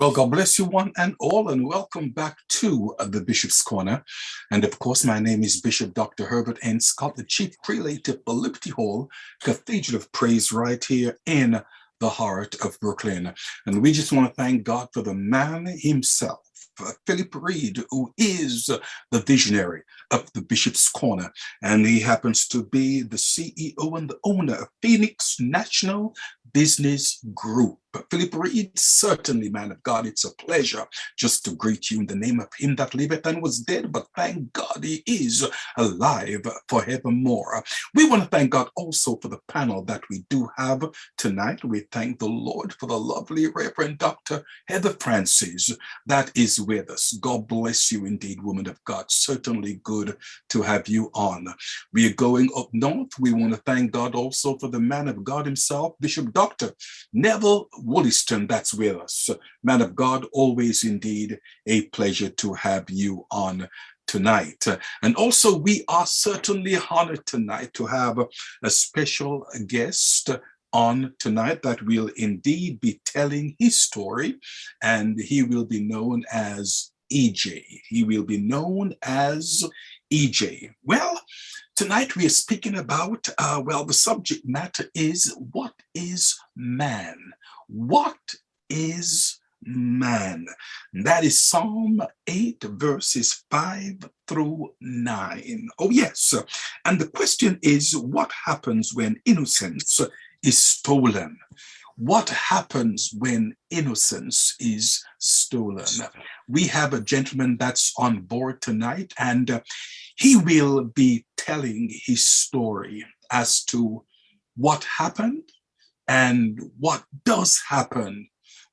Well, God bless you one and all, and welcome back to the Bishop's Corner. And of course, my name is Bishop Dr. Herbert N. Scott, the Chief Prelate of Liberty Hall, Cathedral of Praise, right here in the heart of Brooklyn. And we just want to thank God for the man himself, Philip Reed, who is the visionary of the Bishop's Corner. And he happens to be the CEO and the owner of Phoenix National Business Group. Philip Reed, certainly, man of God, it's a pleasure just to greet you in the name of him that liveth and was dead, but thank God he is alive forevermore. We want to thank God also for the panel that we do have tonight. We thank the Lord for the lovely Reverend Dr. Heather Francis that is with us. God bless you indeed, woman of God. Certainly good to have you on. We are going up north. We want to thank God also for the man of God himself, Bishop Dr. Neville Wolliston, that's with us. Man of God, always indeed a pleasure to have you on tonight. And also, we are certainly honored tonight to have a special guest on tonight that will indeed be telling his story, and he will be known as EJ. He will be known as EJ. Well, tonight we are speaking about, the subject matter is, what is man? What is man? That is Psalm 8, verses 5 through 9. Oh, yes. And the question is, what happens when innocence is stolen? What happens when innocence is stolen? We have a gentleman that's on board tonight, and he will be telling his story as to what happened and what does happen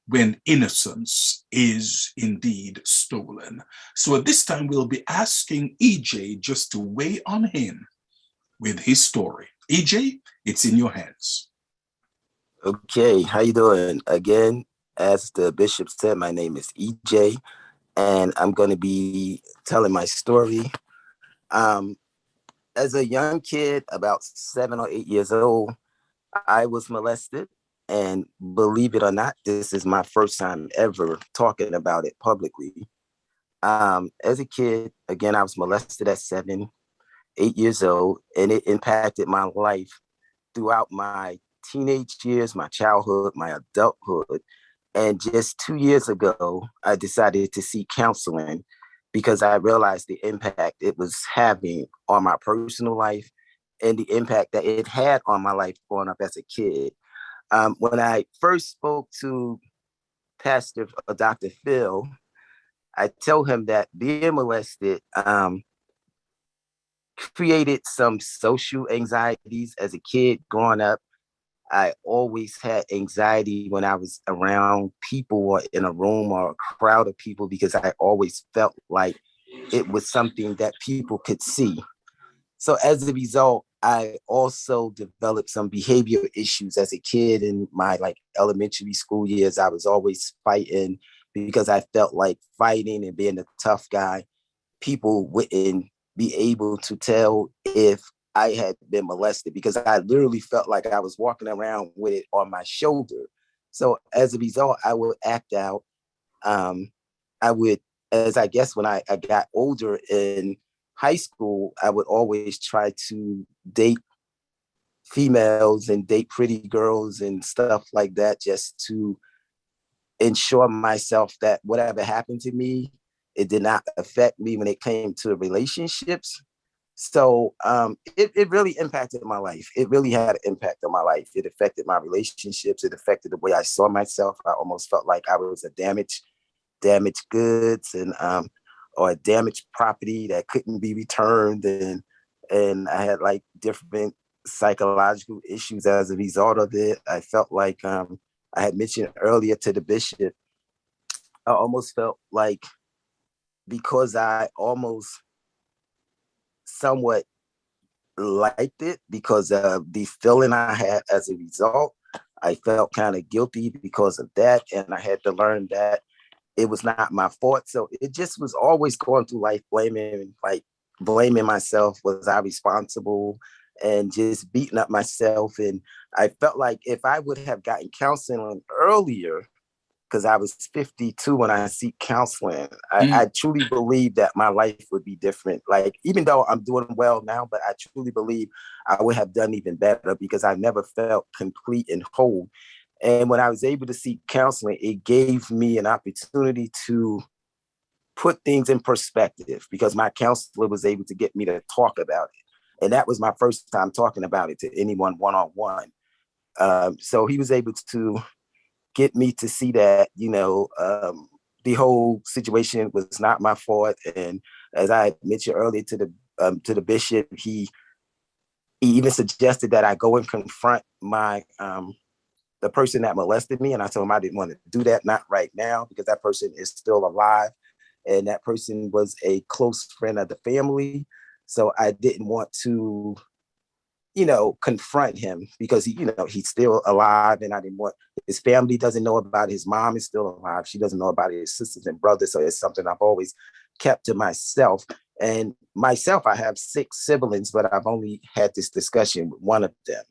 when innocence is indeed stolen. So at this time, we'll be asking EJ just to weigh on him with his story. EJ, it's in your hands. Okay, how you doing? Again, as the bishop said, my name is EJ, and I'm going to be telling my story. As a young kid, about 7 or 8 years old, I was molested, and believe it or not, this is my first time ever talking about it publicly. As a kid, again, I was molested at 7, 8 years old, and it impacted my life throughout my teenage years, my childhood, my adulthood. And just 2 years ago, I decided to seek counseling because I realized the impact it was having on my personal life and the impact that it had on my life growing up as a kid. When I first spoke to Pastor Dr. Phil, I told him that being molested created some social anxieties as a kid growing up. I always had anxiety when I was around people or in a room or a crowd of people because I always felt like it was something that people could see. So as a result, I also developed some behavior issues as a kid in my elementary school years. I was always fighting because I felt like fighting and being a tough guy, people wouldn't be able to tell if I had been molested because I literally felt like I was walking around with it on my shoulder. So as a result, I would act out. I would, as I guess when I got older in high school, I would always try to date females and date pretty girls and stuff like that just to ensure myself that whatever happened to me, it did not affect me when it came to relationships. So it really impacted my life. It really had an impact on my life. It affected my relationships. It affected the way I saw myself. I almost felt like I was a damaged goods and or a damaged property that couldn't be returned. And I had different psychological issues as a result of it. I felt like I had mentioned earlier to the bishop, I almost felt like because I almost somewhat liked it because of the feeling I had as a result. I felt kind of guilty because of that. And I had to learn that it was not my fault. So it just was always going through life blaming myself. Was I responsible? And just beating up myself. And I felt like if I would have gotten counseling earlier, because I was 52 when I seek counseling. I truly believe that my life would be different. Like, even though I'm doing well now, but I truly believe I would have done even better because I never felt complete and whole. And when I was able to seek counseling, it gave me an opportunity to put things in perspective because my counselor was able to get me to talk about it. And that was my first time talking about it to anyone one-on-one. So he was able to get me to see that, the whole situation was not my fault. And as I mentioned earlier to the bishop, he even suggested that I go and confront the person that molested me. And I told him I didn't want to do that, not right now, because that person is still alive. And that person was a close friend of the family. So I didn't want to, confront him because he's still alive, and I didn't want, his family doesn't know about it. His mom is still alive. She doesn't know about it, his sisters and brothers. So it's something I've always kept to myself. And myself, I have 6 siblings, but I've only had this discussion with one of them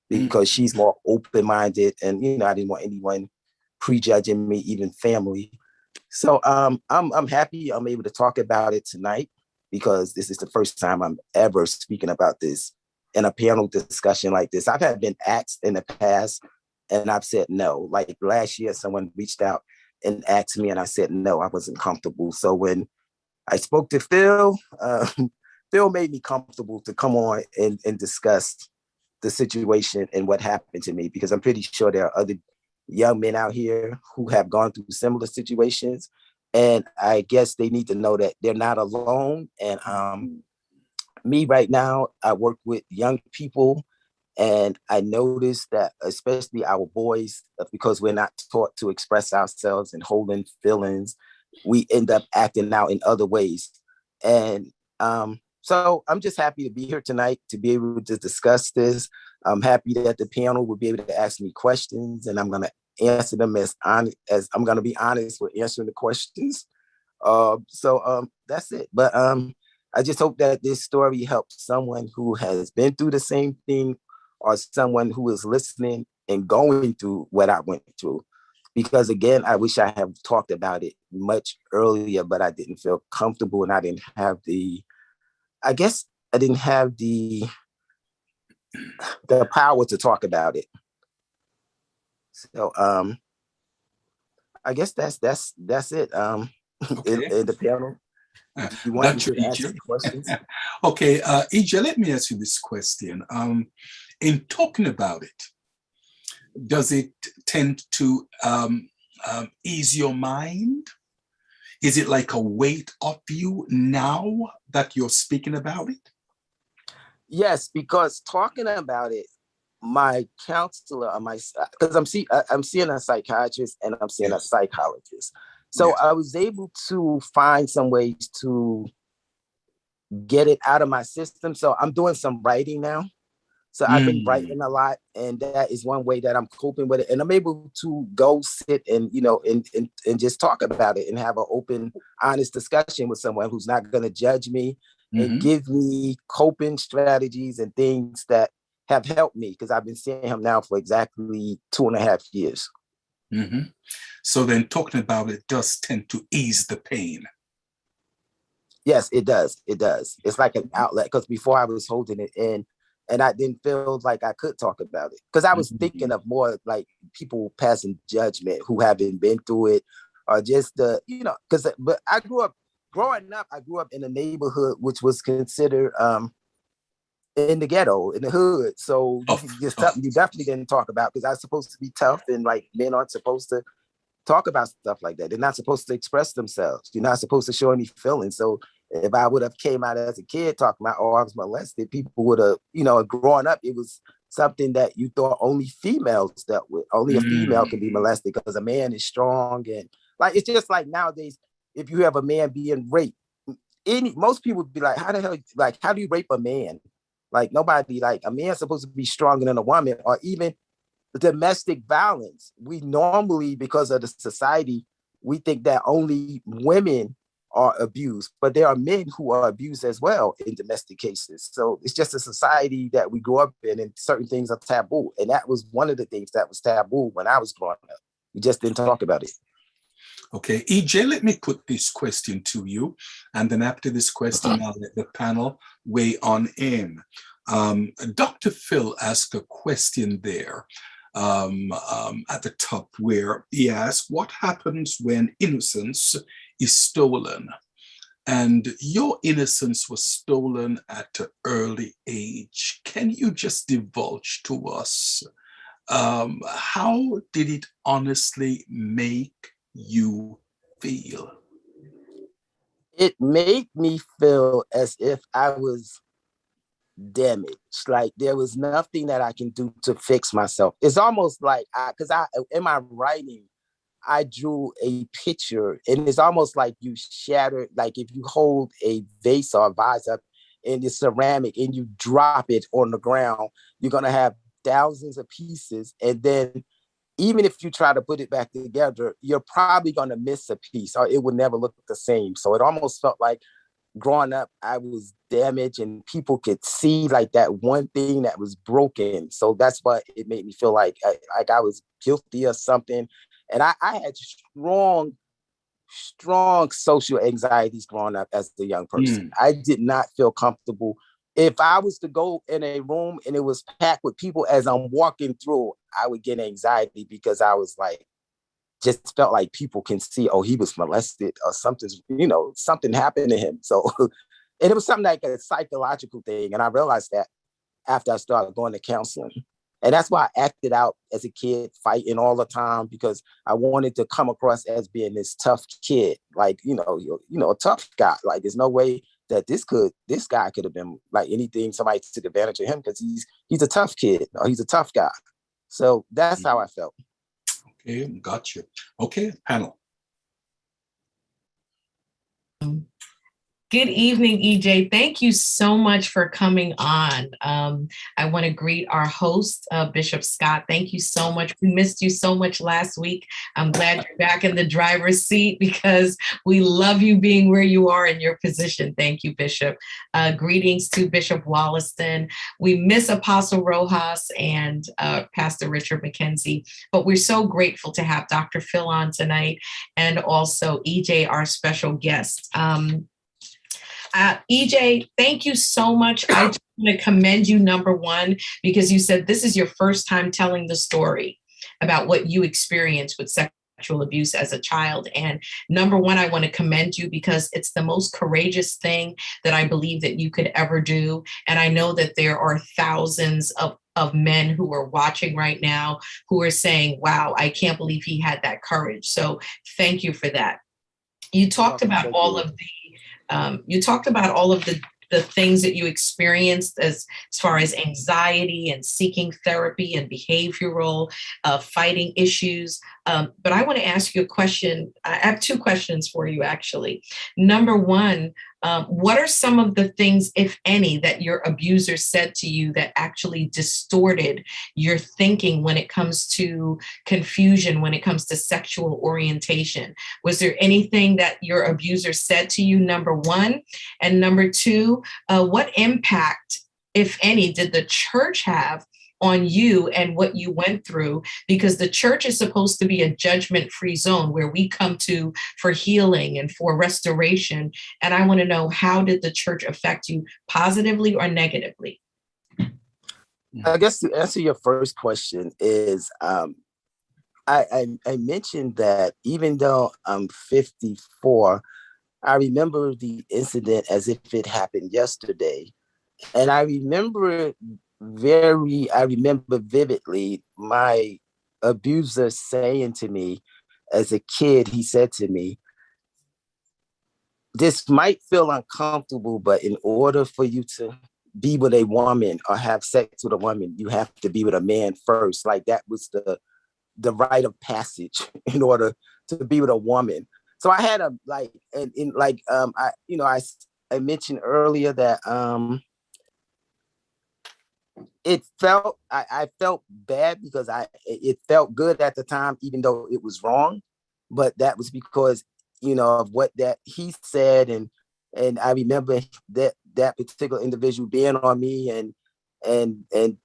because she's more open-minded, and I didn't want anyone prejudging me, even family. So I'm happy I'm able to talk about it tonight because this is the first time I'm ever speaking about this in a panel discussion like this. I've been asked in the past and I've said no. Like last year, someone reached out and asked me and I said no, I wasn't comfortable. So when I spoke to Phil, Phil made me comfortable to come on and discuss the situation and what happened to me, because I'm pretty sure there are other young men out here who have gone through similar situations. And I guess they need to know that they're not alone. And me right now, I work with young people, and I noticed that especially our boys, because we're not taught to express ourselves and holding feelings, we end up acting out in other ways. And so I'm just happy to be here tonight to be able to discuss this. I'm happy that the panel will be able to ask me questions, and I'm going to answer them as I'm going to be honest with answering the questions. So that's it. But I just hope that this story helps someone who has been through the same thing, or someone who is listening and going through what I went through. Because again, I wish I had talked about it much earlier, but I didn't feel comfortable, and I didn't have the power to talk about it. So I guess that's it. Okay. In the panel. If you want Dr. to answer questions. Okay, EJ, let me ask you this question. In talking about it, does it tend to ease your mind? Is it like a weight off you now that you're speaking about it? Yes, because talking about it, my counselor, because I'm seeing a psychiatrist and I'm seeing a psychologist. So I was able to find some ways to get it out of my system. So I'm doing some writing now. So I've been writing a lot, and that is one way that I'm coping with it. And I'm able to go sit and, and just talk about it and have an open, honest discussion with someone who's not going to judge me and give me coping strategies and things that have helped me, because I've been seeing him now for exactly 2.5 years. So then talking about it does tend to ease the pain. Yes, it does. It does. It's like an outlet, because before I was holding it in, and I didn't feel like I could talk about it, because I was thinking of more like people passing judgment who haven't been through it, or just but growing up, I grew up in a neighborhood which was considered in the ghetto, in the hood. So just something you definitely didn't talk about, because I was supposed to be tough, and like men aren't supposed to talk about stuff like that. They're not supposed to express themselves. You're not supposed to show any feelings. So if I would have came out as a kid talking about, I was molested, people would have, growing up, it was something that you thought only females dealt with. Only a female can be molested because a man is strong. And like, it's just like nowadays, if you have a man being raped, most people would be like, how the hell, like, how do you rape a man? Like nobody, like a man's supposed to be stronger than a woman, or even domestic violence. We normally, because of the society, we think that only women are abused, but there are men who are abused as well in domestic cases. So it's just a society that we grew up in, and certain things are taboo. And that was one of the things that was taboo when I was growing up. We just didn't talk about it. Okay, EJ, let me put this question to you. And then after this question, I'll let the panel weigh on in. Dr. Phil asked a question there at the top where he asked, what happens when innocence is stolen? And your innocence was stolen at an early age. Can you just divulge to us how did it honestly make you feel? It made me feel as if I was damaged. Like there was nothing that I can do to fix myself. It's almost like because I in my writing, I drew a picture, and it's almost like you shatter, like if you hold a vase or a vase up in the ceramic and you drop it on the ground, you're gonna have thousands of pieces, and then even if you try to put it back together, you're probably gonna miss a piece, or it would never look the same. So it almost felt like growing up, I was damaged, and people could see like that one thing that was broken. So that's what it made me feel like I was guilty of something. And I had strong social anxieties growing up as a young person. I did not feel comfortable. If I was to go in a room and it was packed with people as I'm walking through, I would get anxiety because I was like, just felt like people can see, oh, he was molested or something happened to him. So, and it was something like a psychological thing. And I realized that after I started going to counseling. And that's why I acted out as a kid, fighting all the time, because I wanted to come across as being this tough kid, like, a tough guy. Like, there's no way that this guy could have been like anything. Somebody took advantage of him because he's a tough kid, or he's a tough guy. So that's how I felt. Okay, got you. Okay, panel. Good evening, EJ. Thank you so much for coming on. I want to greet our host, Bishop Scott. Thank you so much. We missed you so much last week. I'm glad you're back in the driver's seat because we love you being where you are in your position. Thank you, Bishop. Greetings to Bishop Wolliston. We miss Apostle Rojas and Pastor Richard McKenzie, but we're so grateful to have Dr. Phil on tonight and also EJ, our special guest. EJ, thank you so much. I just want to commend you, number one, because you said this is your first time telling the story about what you experienced with sexual abuse as a child. And number one, I want to commend you because it's the most courageous thing that I believe that you could ever do. And I know that there are thousands of men who are watching right now who are saying, wow, I can't believe he had that courage. So thank you for that. You talked about all of the things that you experienced as far as anxiety and seeking therapy and behavioral fighting issues. But I want to ask you a question. I have two questions for you, actually. Number one, what are some of the things, if any, that your abuser said to you that actually distorted your thinking when it comes to confusion, when it comes to sexual orientation? Was there anything that your abuser said to you, number one? And number two, what impact, if any, did the church have on you and what you went through? Because the church is supposed to be a judgment-free zone where we come to for healing and for restoration. And I want to know, how did the church affect you positively or negatively? I guess to answer your first question is, I mentioned that even though I'm 54, I remember the incident as if it happened yesterday. And I remember vividly my abuser saying to me as a kid, he said to me, this might feel uncomfortable, but in order for you to be with a woman or have sex with a woman, you have to be with a man first. Like that was the rite of passage in order to be with a woman. So I had I mentioned earlier that I felt bad because it felt good at the time, even though it was wrong. But that was because, of what that he said. And I remember that particular individual being on me. And and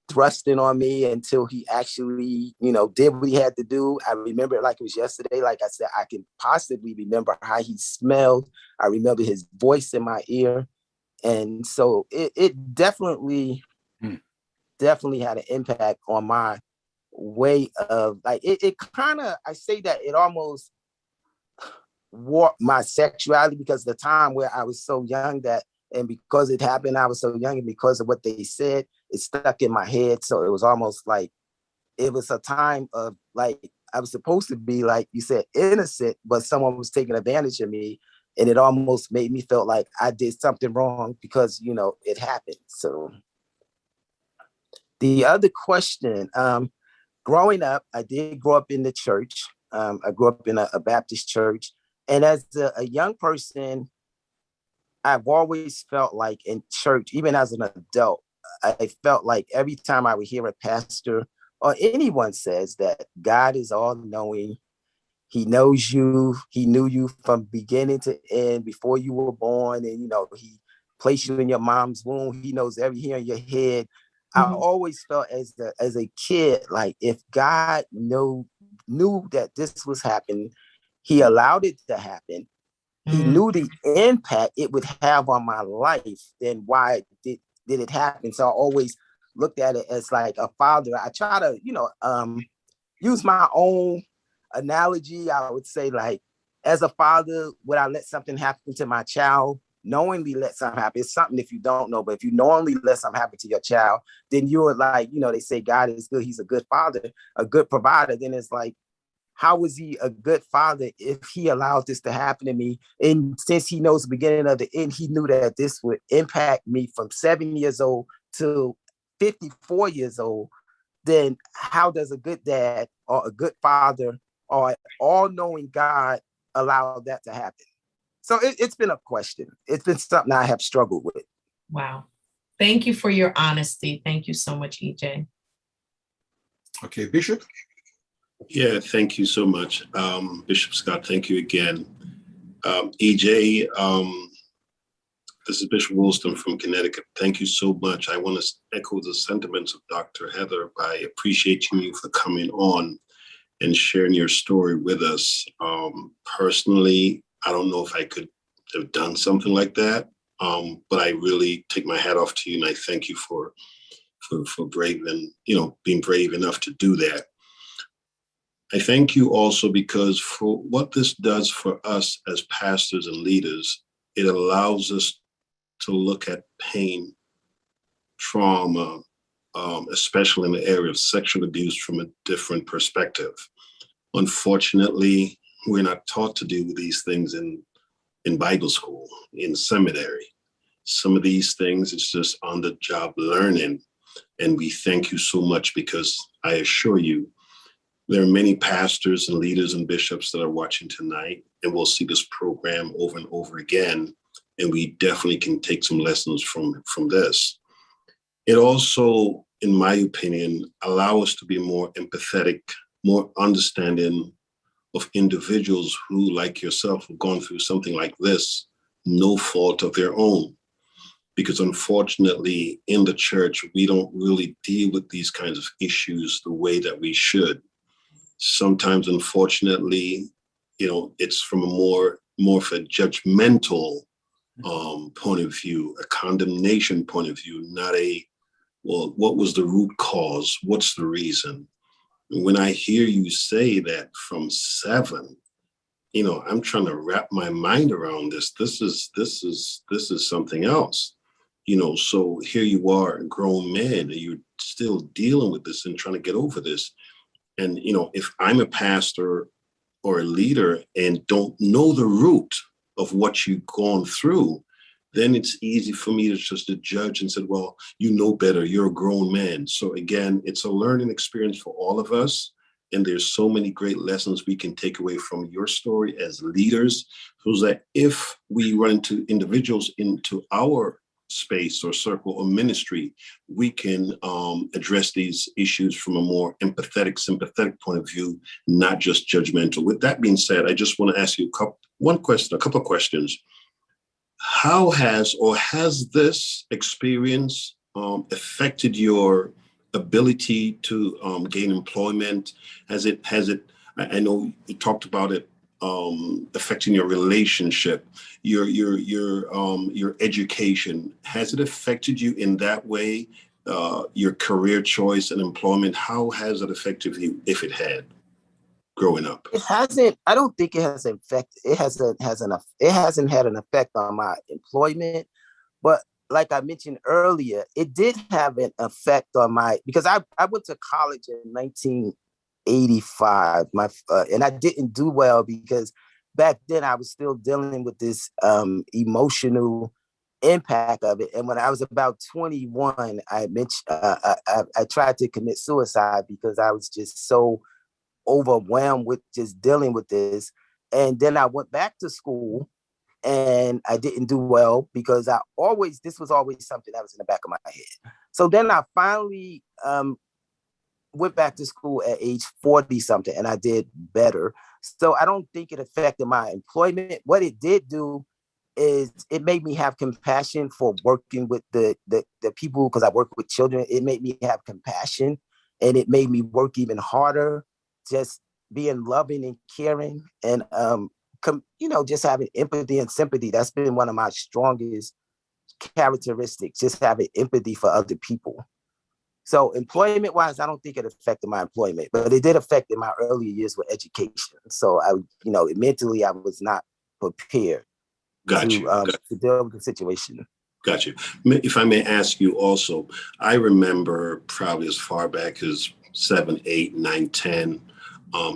thrusting on me until he actually, did what he had to do. I remember it like it was yesterday. Like I said, I can possibly remember how he smelled. I remember his voice in my ear. And so it definitely had an impact on my way of, like, it kind of, I say that it almost warped my sexuality, because the time where I was so young, and because it happened, I was so young, and because of what they said, it stuck in my head. So it was almost like it was a time of, like, I was supposed to be, like you said, innocent, but someone was taking advantage of me, and it almost made me feel like I did something wrong because, it happened. So the other question, growing up, I did grow up in the church. I grew up in a Baptist church. And as a young person, I've always felt like in church, even as an adult, I felt like every time I would hear a pastor or anyone says that God is all knowing, he knows you, he knew you from beginning to end before you were born. And, he placed you in your mom's womb. He knows every hair in your head. I always felt as a kid, like if God knew that this was happening, he allowed it to happen. He knew the impact it would have on my life, then why did it happen? So I always looked at it as like a father. I try to, use my own analogy. I would say, like, as a father, would I let something happen to my child? Knowingly let something happen. It's something if you don't know, but if you knowingly let something happen to your child, then you're like, they say God is good. He's a good father, a good provider. Then it's like, how was he a good father if he allowed this to happen to me? And since he knows the beginning of the end, he knew that this would impact me from 7 years old to 54 years old. Then how does a good dad or a good father or an all-knowing God allow that to happen? So it's been a question. It's been something I have struggled with. Wow. Thank you for your honesty. Thank you so much, EJ. Okay, Bishop. Yeah, thank you so much. Bishop Scott, thank you again. EJ, this is Bishop Wolliston from Connecticut. Thank you so much. I want to echo the sentiments of Dr. Heather by appreciating you for coming on and sharing your story with us. Personally, I don't know if I could have done something like that, but I really take my hat off to you, and I thank you for brave and being brave enough to do that. I thank you also because for what this does for us as pastors and leaders, it allows us to look at pain, trauma, especially in the area of sexual abuse from a different perspective. Unfortunately, we're not taught to do these things in Bible school, in seminary. Some of these things, it's just on-the-job learning. And we thank you so much because I assure you, there are many pastors and leaders and bishops that are watching tonight, and we'll see this program over and over again. And we definitely can take some lessons from this. It also, in my opinion, allows us to be more empathetic, more understanding of individuals who, like yourself, have gone through something like this, no fault of their own. Because unfortunately, in the church, we don't really deal with these kinds of issues the way that we should. Sometimes, unfortunately, it's from a more of a judgmental point of view, a condemnation point of view, not what was the root cause? What's the reason? And when I hear you say that from 7, I'm trying to wrap my mind around this. This is something else. So here you are, a grown man, and you're still dealing with this and trying to get over this. And, if I'm a pastor or a leader and don't know the root of what you've gone through, then it's easy for me to just to judge and say, well, you know better, you're a grown man. So again, it's a learning experience for all of us. And there's so many great lessons we can take away from your story as leaders, so that if we run into individuals into our space or circle or ministry, we can address these issues from a more empathetic, sympathetic point of view, not just judgmental. With that being said, I just want to ask you a couple of questions. How has this experience affected your ability to gain employment? Has it? I know you talked about it affecting your relationship, your education. Has it affected you in that way? Your career choice and employment. How has it affected you, if it had, growing up? It hasn't. I don't think it has affected. It hasn't had an effect on my employment. But like I mentioned earlier, it did have an effect on because I went to college in 1985. And I didn't do well because back then I was still dealing with this emotional impact of it. And when I was about 21, I tried to commit suicide because I was just so overwhelmed with just dealing with this. And then I went back to school and I didn't do well because this was always something that was in the back of my head. So then I finally went back to school at age 40 something and I did better. So I don't think it affected my employment. What it did do is it made me have compassion for working with the people, because I work with children. It made me have compassion and it made me work even harder, just being loving and caring and just having empathy and sympathy. That's been one of my strongest characteristics, just having empathy for other people. So employment wise, I don't think it affected my employment, but it did affect in my earlier years with education. So mentally I was not prepared to deal with the situation. Got you. If I may ask you also, I remember probably as far back as 7, 8, 9, 10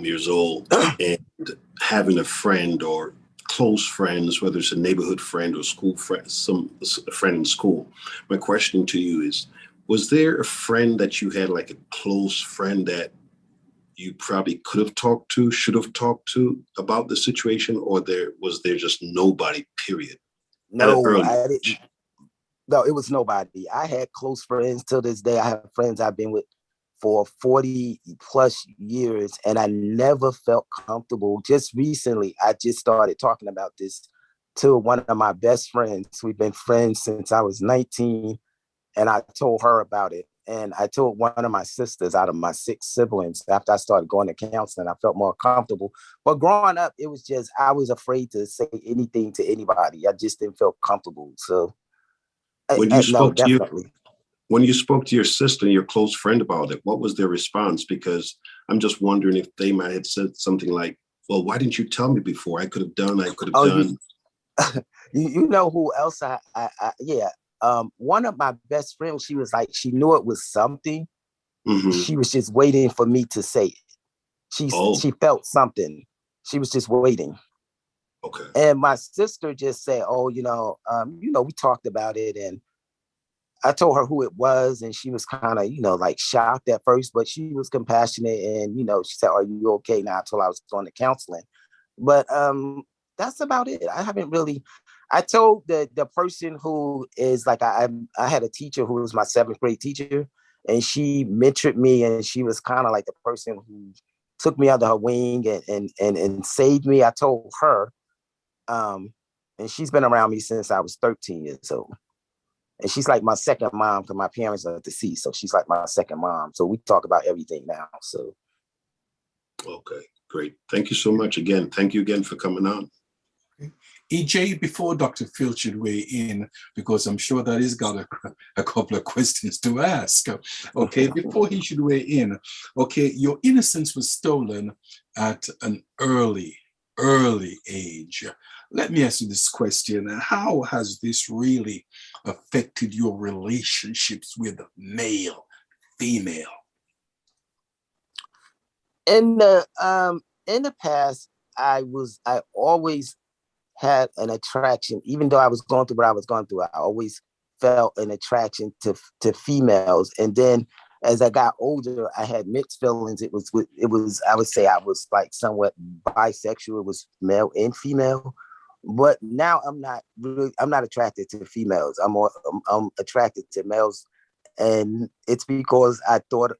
years old, and having a friend or close friends, whether it's a neighborhood friend or school friend, a friend in school. My question to you is, was there a friend that you had, like a close friend that you probably could have talked to, should have talked to about the situation, or was there just nobody, period? No, I didn't. No, it was nobody. I had close friends till this day. I have friends I've been with for 40 plus years, and I never felt comfortable. Just recently, I just started talking about this to one of my best friends. We've been friends since I was 19, and I told her about it. And I told one of my sisters out of my 6 siblings. After I started going to counseling, I felt more comfortable. But growing up, it was just, I was afraid to say anything to anybody. I just didn't feel comfortable. So when you spoke definitely. When you spoke to your sister and your close friend about it, what was their response? Because I'm just wondering if they might have said something like, well, why didn't you tell me before? I could have done. You know who else one of my best friends, she was like, she knew it was something. Mm-hmm. She was just waiting for me to say it. She felt something. She was just waiting. Okay. And my sister just said, we talked about it, and I told her who it was, and she was kind of, like shocked at first, but she was compassionate, and she said, "Are you okay?" Now I told her I was going to counseling, but that's about it. I haven't really. I told the person who is like, I had a teacher who was my 7th grade teacher, and she mentored me, and she was kind of like the person who took me under her wing and saved me. I told her, and she's been around me since I was 13 years old. And she's like my second mom because my parents are deceased. So she's like my second mom. So we talk about everything now. So. Okay, great. Thank you so much again. Thank you again for coming on. EJ, before Dr. Phil should weigh in, because I'm sure that he's got a couple of questions to ask. Okay, before he should weigh in, okay, your innocence was stolen at an early age. Let me ask you this question. How has this really affected your relationships with male, female? In the past, I always had an attraction, even though I was going through what I was going through. I always felt an attraction to females. And then as I got older, I had mixed feelings. It was, I would say I was like somewhat bisexual. It was male and female. But now I'm not attracted to females. I'm attracted to males. And it's because I thought,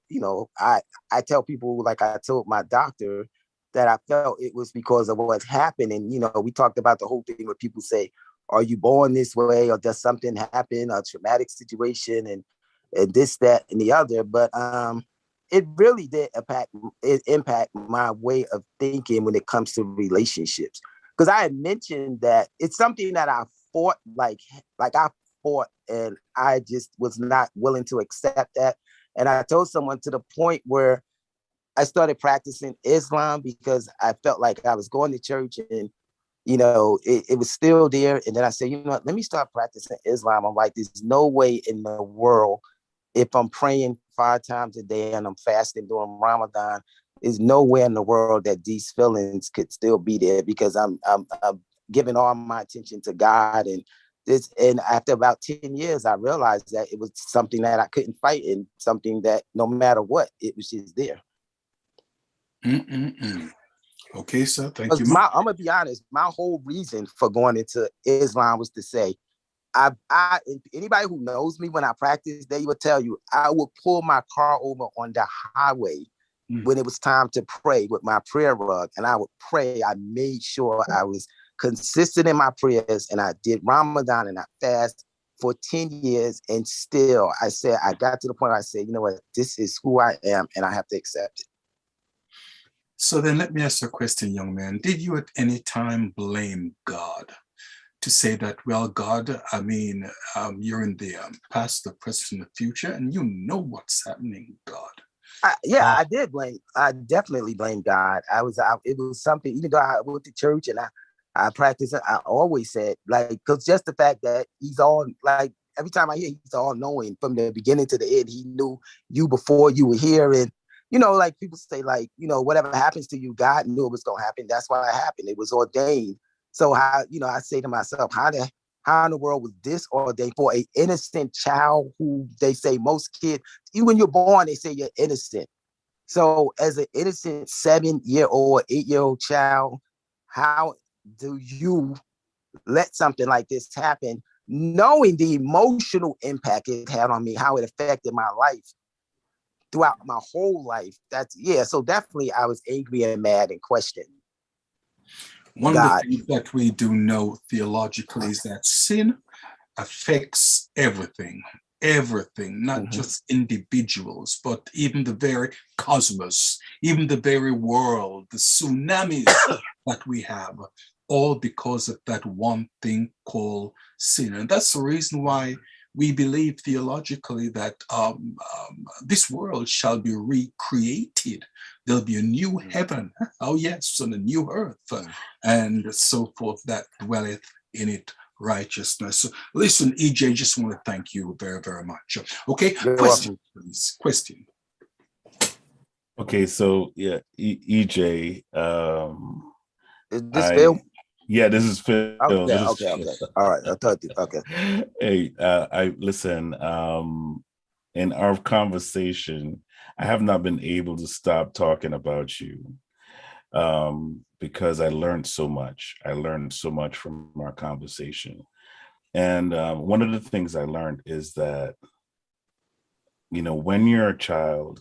I tell people, like I told my doctor, that I felt it was because of what's happened. And, we talked about the whole thing where people say, are you born this way, or does something happen, a traumatic situation? And and this, that, and the other. But it really did impact my way of thinking when it comes to relationships. Because I had mentioned that it's something that I fought, like I fought, and I just was not willing to accept that. And I told someone to the point where I started practicing Islam because I felt like I was going to church and, it was still there. And then I said, what, let me start practicing Islam. I'm like, there's no way in the world, if I'm praying 5 times a day and I'm fasting during Ramadan, there's nowhere in the world that these feelings could still be there, because I'm giving all my attention to God. And after about 10 years, I realized that it was something that I couldn't fight, and something that no matter what, it was just there. Okay, sir. Thank you. I'm gonna be honest. My whole reason for going into Islam was to say, anybody who knows me when I practice, they will tell you I would pull my car over on the highway when it was time to pray with my prayer rug, and I would pray. I made sure I was consistent in my prayers, and I did Ramadan and I fast for 10 years. And still, I got to the point where I said, you know what, this is who I am, and I have to accept it. So then let me ask you a question, young man. Did you at any time blame God to say that, well, God, I mean, you're in the past, the present, and the future, and you know what's happening, God? I did blame. I definitely blame God. It was something, even though I went to church and I practiced it, I always said, like, because just the fact that he's all, like, every time I hear he's all knowing from the beginning to the end, he knew you before you were here. And, like people say, like, whatever happens to you, God knew it was going to happen. That's why it happened. It was ordained. So I say to myself, how in the world was this ordained for an innocent child who they say most kids, even when you're born, they say you're innocent. So as an innocent 7-year-old, 8-year-old child, how do you let something like this happen, knowing the emotional impact it had on me, how it affected my life throughout my whole life? So definitely I was angry and mad and questioned One God. of the things that we do know theologically is that sin affects everything, not just individuals, but even the very cosmos, even the very world, the tsunamis that we have, all because of that one thing called sin. And that's the reason why we believe theologically that this world shall be recreated. There'll be a new heaven, oh yes, and a new earth, and so forth, that dwelleth in it righteousness. So listen, EJ, just want to thank you very, very much. Okay, You're question, welcome. please. Question. Okay, so yeah, EJ. Is this Phil? Yeah, this is Phil. Okay. All right, I thought. Okay. Hey, I listen. In our conversation, I have not been able to stop talking about you, because I learned so much. I learned so much from our conversation, and one of the things I learned is that, when you're a child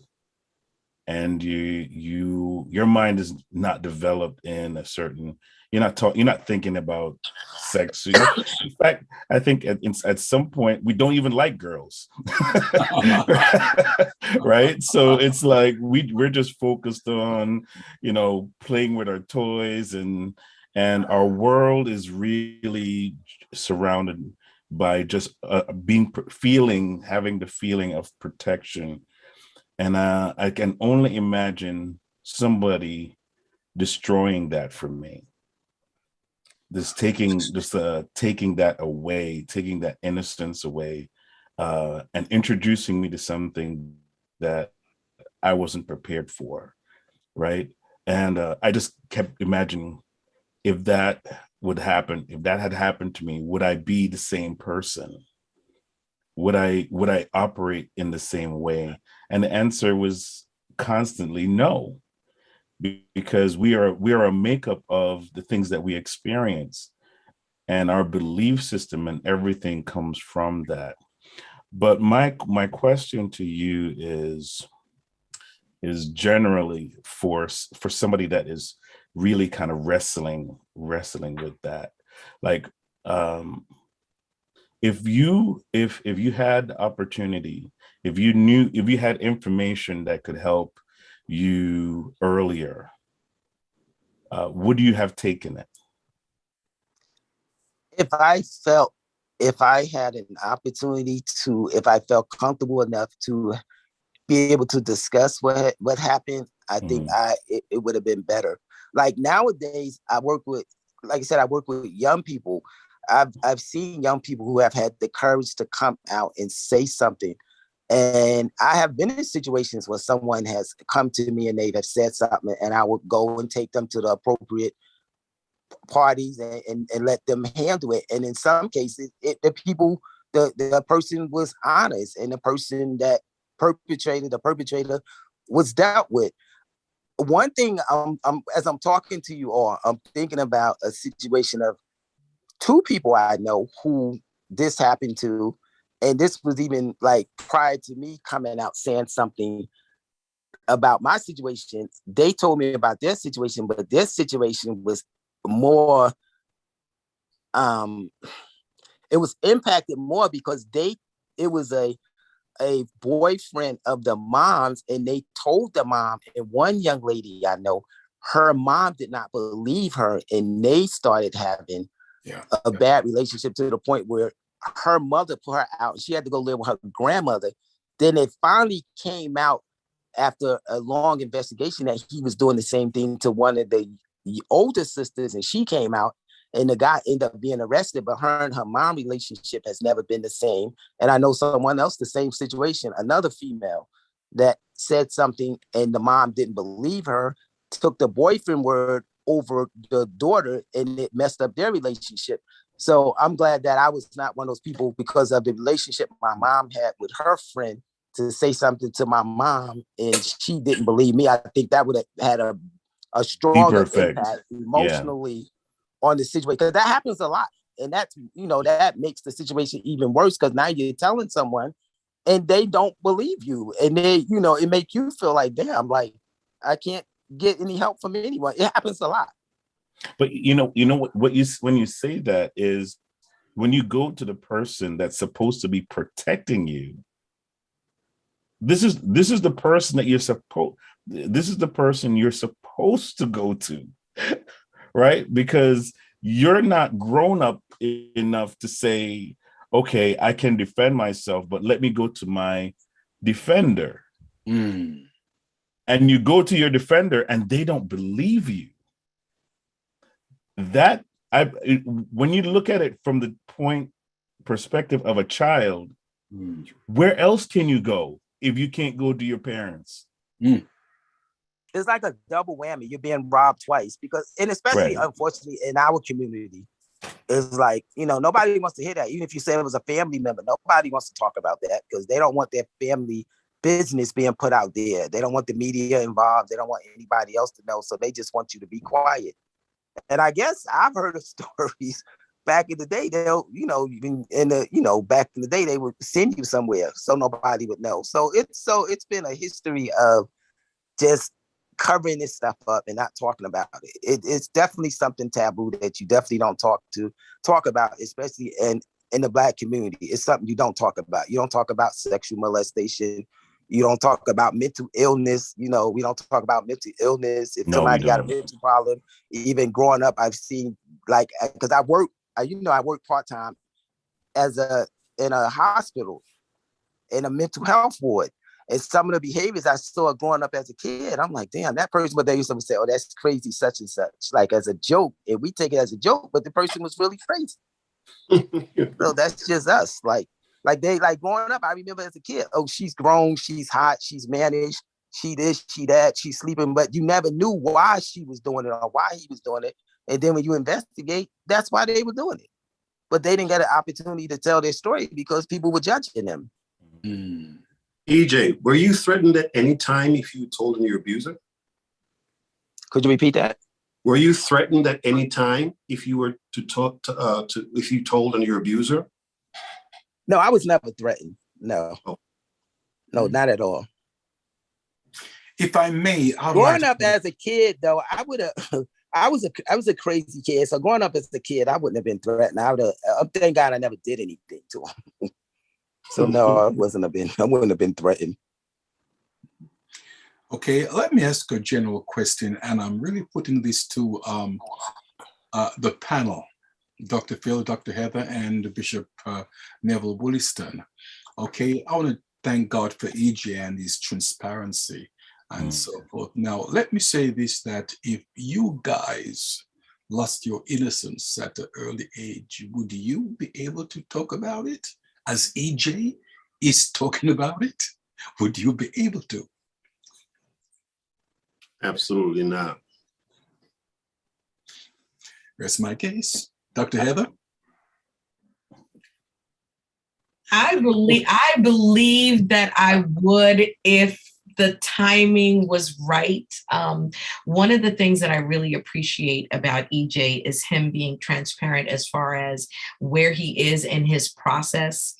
and your mind is not developed in a certain, you're not thinking about sex. In fact, I think at some point we don't even like girls. Right? So it's like we're just focused on, playing with our toys, and our world is really surrounded by just having the feeling of protection. And I can only imagine somebody destroying that from me. Taking that away, taking that innocence away, and introducing me to something that I wasn't prepared for, right? And I just kept imagining, if that would happen, if that had happened to me, would I be the same person? Would I operate in the same way? And the answer was constantly no, because we are a makeup of the things that we experience, and our belief system and everything comes from that. But my question to you is generally for somebody that is really kind of wrestling with that, like, if you had the opportunity, if you had information that could help you earlier, would you have taken it? If I had an opportunity to, if I felt comfortable enough to be able to discuss what happened, I think it would have been better. Like nowadays, I work with young people. I've seen young people who have had the courage to come out and say something. And I have been in situations where someone has come to me and they have said something, and I would go and take them to the appropriate parties and let them handle it. And in some cases, the person was honest, and the person that the perpetrator was dealt with. One thing, as I'm talking to you all, I'm thinking about a situation of two people I know who this happened to. And this was even like prior to me coming out saying something about my situation. They told me about their situation, but their situation was more, it was impacted more because it was a boyfriend of the mom's, and they told the mom. And one young lady I know, her mom did not believe her, and they started having a bad relationship to the point where her mother put her out. She had to go live with her grandmother. Then it finally came out after a long investigation that he was doing the same thing to one of the older sisters, and she came out, and the guy ended up being arrested. But her and her mom relationship has never been the same. And I know someone else, the same situation, another female that said something and the mom didn't believe her, took the boyfriend word over the daughter, and it messed up their relationship. So I'm glad that I was not one of those people, because of the relationship my mom had with her friend, to say something to my mom and she didn't believe me. I think that would have had a stronger impact emotionally on the situation, because that happens a lot. And that's, that makes the situation even worse, because now you're telling someone and they don't believe you, and they, it make you feel like, damn, like I can't get any help from anyone. It happens a lot. But when you say that, is when you go to the person that's supposed to be protecting you, this is the person that this is the person you're supposed to go to, right? Because you're not grown up enough to say, okay, I can defend myself, but let me go to my defender. And you go to your defender and they don't believe you. When you look at it from the perspective of a child, where else can you go if you can't go to your parents? It's like a double whammy. You're being robbed twice, because, and especially unfortunately in our community, it's like, nobody wants to hear that. Even if you say it was a family member, nobody wants to talk about that, because they don't want their family business being put out there. They don't want the media involved. They don't want anybody else to know. So they just want you to be quiet. And I guess I've heard of stories back in the day. They'll, back in the day, they would send you somewhere so nobody would know. So it's been a history of just covering this stuff up and not talking about it. It's definitely something taboo that you definitely don't talk about, especially in the Black community. It's something you don't talk about. You don't talk about sexual molestation. You don't talk about mental illness. We don't talk about mental illness. If somebody got a mental problem, even growing up, I've seen, like, because I work part-time in a hospital, in a mental health ward. And some of the behaviors I saw growing up as a kid, I'm like, damn, that person, but they used to say, oh, that's crazy, such and such, like as a joke. And we take it as a joke, but the person was really crazy. So that's just us. Like growing up, I remember as a kid, oh, she's grown, she's hot, she's managed, she this, she that, she's sleeping, but you never knew why she was doing it or why he was doing it. And then when you investigate, that's why they were doing it. But they didn't get an opportunity to tell their story because people were judging them. EJ, were you threatened at any time if you told on your abuser? Could you repeat that? Were you threatened at any time if you were to talk if you told on your abuser? No, I was never threatened. No, not at all. If I may, growing up as a kid, though, I would have. I was a crazy kid. So growing up as a kid, I wouldn't have been threatened. Thank God I never did anything to him. So no, I wouldn't have been threatened. Okay, let me ask a general question, and I'm really putting this to the panel, Dr. Phil, Dr. Heather, and Bishop Neville Wolliston. Okay, I want to thank God for EJ and his transparency and so forth. Now, let me say this, that if you guys lost your innocence at an early age, would you be able to talk about it as EJ is talking about it? Would you be able to? Absolutely not. That's my case. Dr. Heather? I believe that I would if the timing was right. One of the things that I really appreciate about EJ is him being transparent as far as where he is in his process.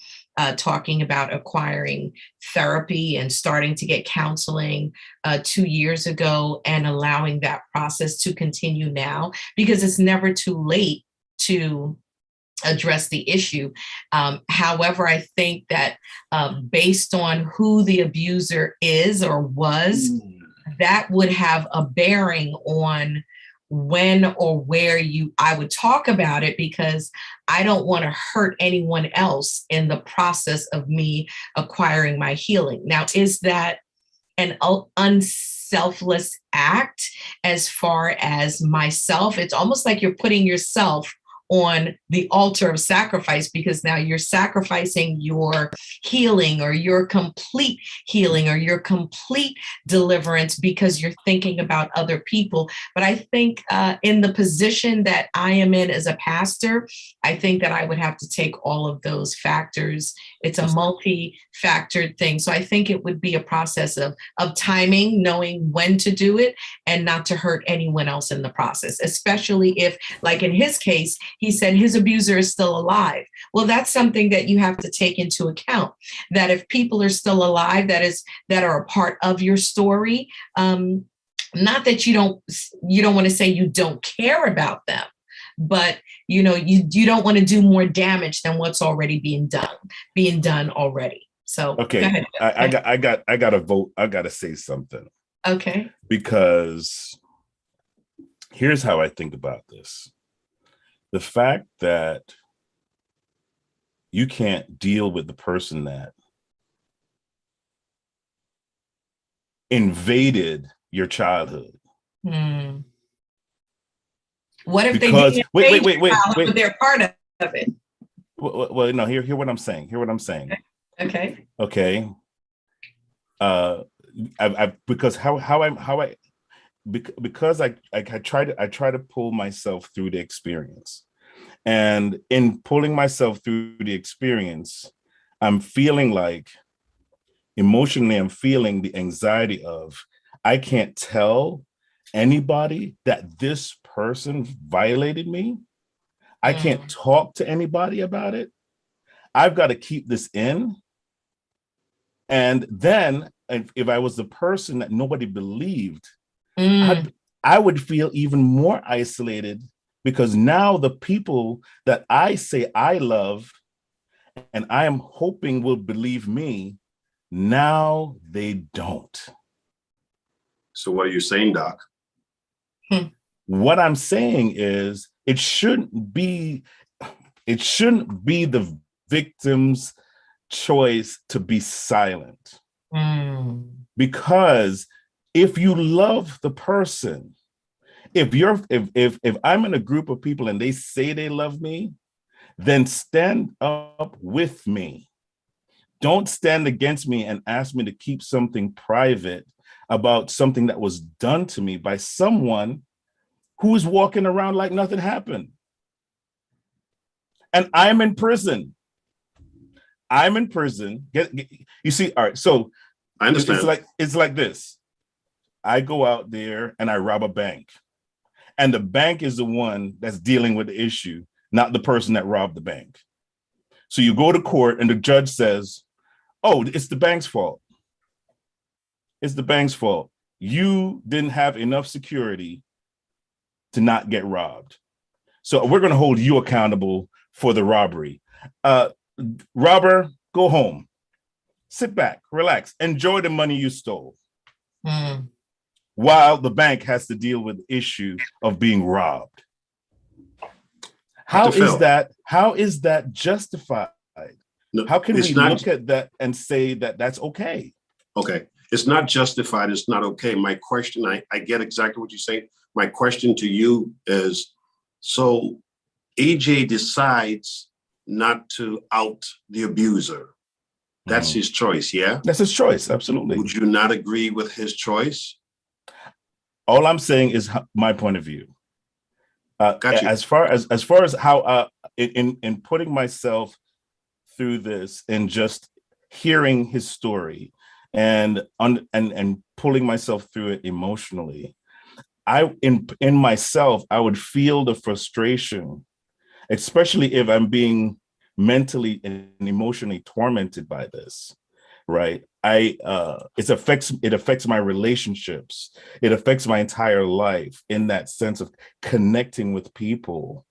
Talking about acquiring therapy and starting to get counseling 2 years ago, and allowing that process to continue now, because it's never too late to address the issue. However, I think that based on who the abuser is or was, that would have a bearing on when or where I would talk about it, because I don't want to hurt anyone else in the process of me acquiring my healing. Now, is that an unselfless act as far as myself? It's almost like you're putting yourself on the altar of sacrifice, because now you're sacrificing your healing or your complete healing or your complete deliverance because you're thinking about other people. But I think in the position that I am in as a pastor, I think that I would have to take all of those factors. It's a multi-factored thing. So I think it would be a process of timing, knowing when to do it and not to hurt anyone else in the process, especially if, like in his case, he said his abuser is still alive. Well, that's something that you have to take into account, that if people are still alive, that are a part of your story, not that you don't want to say you don't care about them, but you don't want to do more damage than what's already being done already. So okay, go ahead. I got to vote. I got to say something. Okay. Because here's how I think about this. The fact that you can't deal with the person that invaded your childhood. What if because, they wait, but they're part of it? Well, no, hear what I'm saying. Okay. Okay. Because I try to pull myself through the experience, and in pulling myself through the experience, I'm feeling like emotionally, I'm feeling the anxiety of, I can't tell anybody that this person violated me. I can't talk to anybody about it. I've got to keep this in. And then if I was the person that nobody believed, I would feel even more isolated, because now the people that I say I love and I am hoping will believe me, now they don't. So what are you saying, Doc? What I'm saying is it shouldn't be the victim's choice to be silent. Because if you love the person, if I'm in a group of people and they say they love me, then stand up with me. Don't stand against me and ask me to keep something private about something that was done to me by someone who is walking around like nothing happened. And I'm in prison. You see, all right, so I understand. It's like this. I go out there and I rob a bank, and the bank is the one that's dealing with the issue, not the person that robbed the bank. So you go to court and the judge says, oh, it's the bank's fault. It's the bank's fault. You didn't have enough security to not get robbed. So we're going to hold you accountable for the robbery. Robber, go home, sit back, relax, enjoy the money you stole. While the bank has to deal with the issue of being robbed. How is that justified? No, how can we look at that and say that that's okay? Okay, it's not justified, it's not okay. My question, I get exactly what you're saying. My question to you is, so AJ decides not to out the abuser. That's his choice, yeah? That's his choice, absolutely. Would you not agree with his choice? All I'm saying is my point of view. Got you. As far as how in putting myself through this and just hearing his story and pulling myself through it emotionally, in myself I would feel the frustration, especially if I'm being mentally and emotionally tormented by this, right? It affects my relationships. It affects my entire life in that sense of connecting with people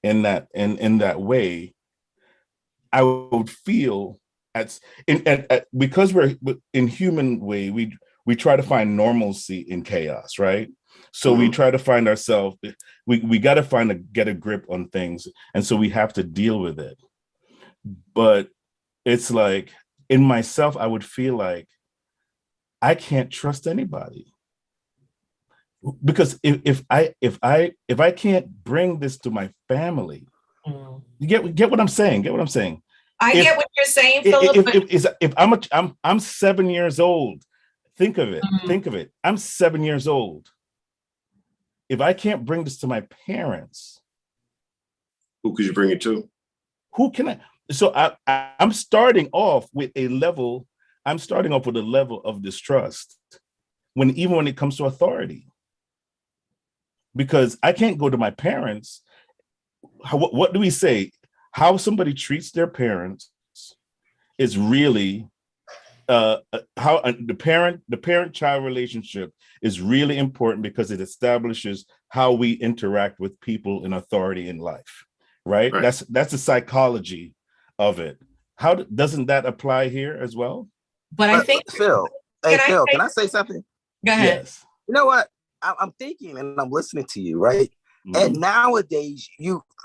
in that way. I would feel because we're in human way, we try to find normalcy in chaos, right? So we try to find ourselves, we got to get a grip on things. And so we have to deal with it. But it's like, in myself, I would feel like I can't trust anybody, because if I can't bring this to my family, you get what I'm saying. Get what I'm saying. I get what you're saying, Philip. If I'm 7 years old, think of it. Think of it. I'm 7 years old. If I can't bring this to my parents, who could you bring it to? Who can I? So I'm starting off with a level of distrust even when it comes to authority, because I can't go to my parents. What do we say? How somebody treats their parents is really how the parent-child relationship is really important, because it establishes how we interact with people in authority in life, right? That's the psychology of it. How doesn't that apply here as well? But I think Phil, can I say something? Go ahead. Yes. You know what? I'm thinking and I'm listening to you, right? And nowadays,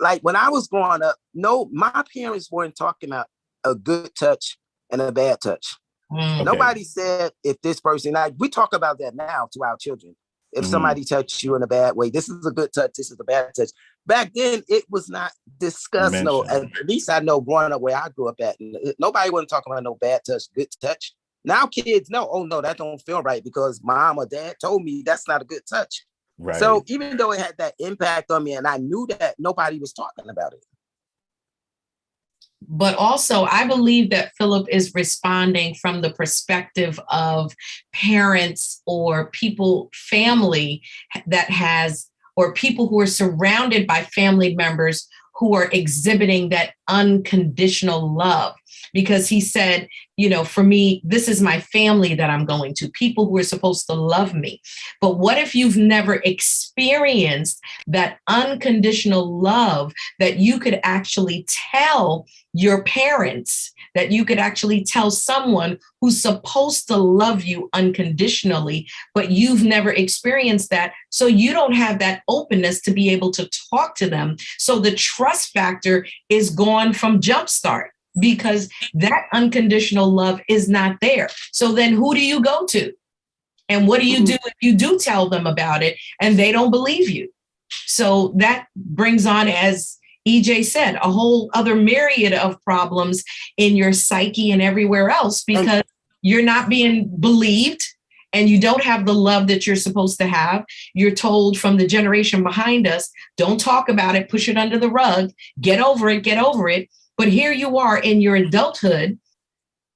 like when I was growing up, no, my parents weren't talking about a good touch and a bad touch. Okay. Nobody said if this person, like we talk about that now to our children. If somebody touched you in a bad way, this is a good touch, this is a bad touch. Back then, it was not discussed. No, at least I know growing up where I grew up at, nobody wasn't talking about no bad touch, good touch. Now kids know, oh no, that don't feel right because mom or dad told me that's not a good touch. Right. So even though it had that impact on me and I knew that, nobody was talking about it. But also, I believe that Philip is responding from the perspective of parents or family that has, or people who are surrounded by family members who are exhibiting that unconditional love. Because he said, for me, this is my family that I'm going to, people who are supposed to love me. But what if you've never experienced that unconditional love that you could actually tell your parents, that you could actually tell someone who's supposed to love you unconditionally, but you've never experienced that. So you don't have that openness to be able to talk to them. So the trust factor is gone from Jumpstart, because that unconditional love is not there. So then who do you go to? And what do you do if you do tell them about it and they don't believe you? So that brings on, as EJ said, a whole other myriad of problems in your psyche and everywhere else, because you're not being believed and you don't have the love that you're supposed to have. You're told from the generation behind us, don't talk about it, push it under the rug, get over it, get over it. But here you are in your adulthood,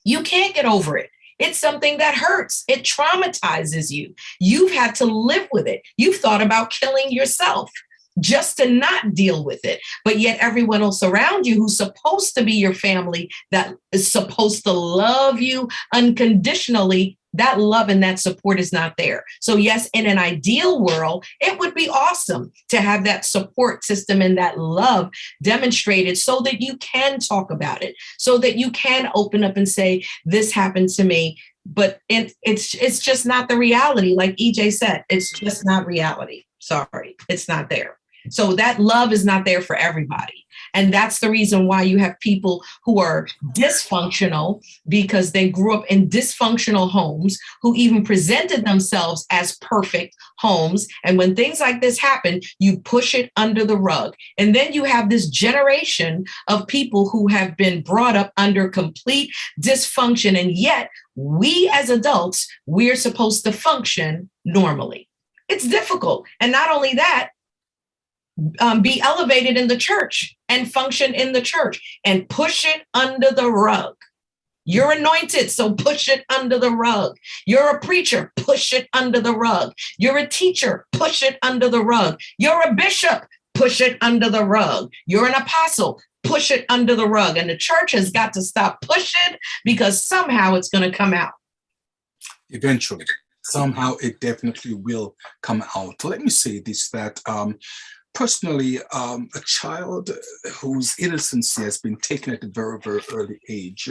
you can't get over it. It's something that hurts. It traumatizes you. You've had to live with it. You've thought about killing yourself just to not deal with it. But yet everyone else around you who's supposed to be your family, that is supposed to love you unconditionally, that love and that support is not there. So yes, in an ideal world, it would be awesome to have that support system and that love demonstrated so that you can talk about it, so that you can open up and say, this happened to me. But it's just not the reality. Like EJ said, it's just not reality. Sorry, it's not there. So that love is not there for everybody. And that's the reason why you have people who are dysfunctional because they grew up in dysfunctional homes, who even presented themselves as perfect homes. And when things like this happen, you push it under the rug. And then you have this generation of people who have been brought up under complete dysfunction. And yet we as adults, we're supposed to function normally. It's difficult. And not only that, be elevated in the church and function in the church and push it under the rug. You're anointed, so push it under the rug. You're a preacher, push it under the rug. You're a teacher, push it under the rug. You're a bishop, push it under the rug. You're an apostle, push it under the rug. And the church has got to stop pushing because somehow it's going to come out. Eventually, somehow it definitely will come out. Let me say this, that personally, a child whose innocency has been taken at a very, very early age,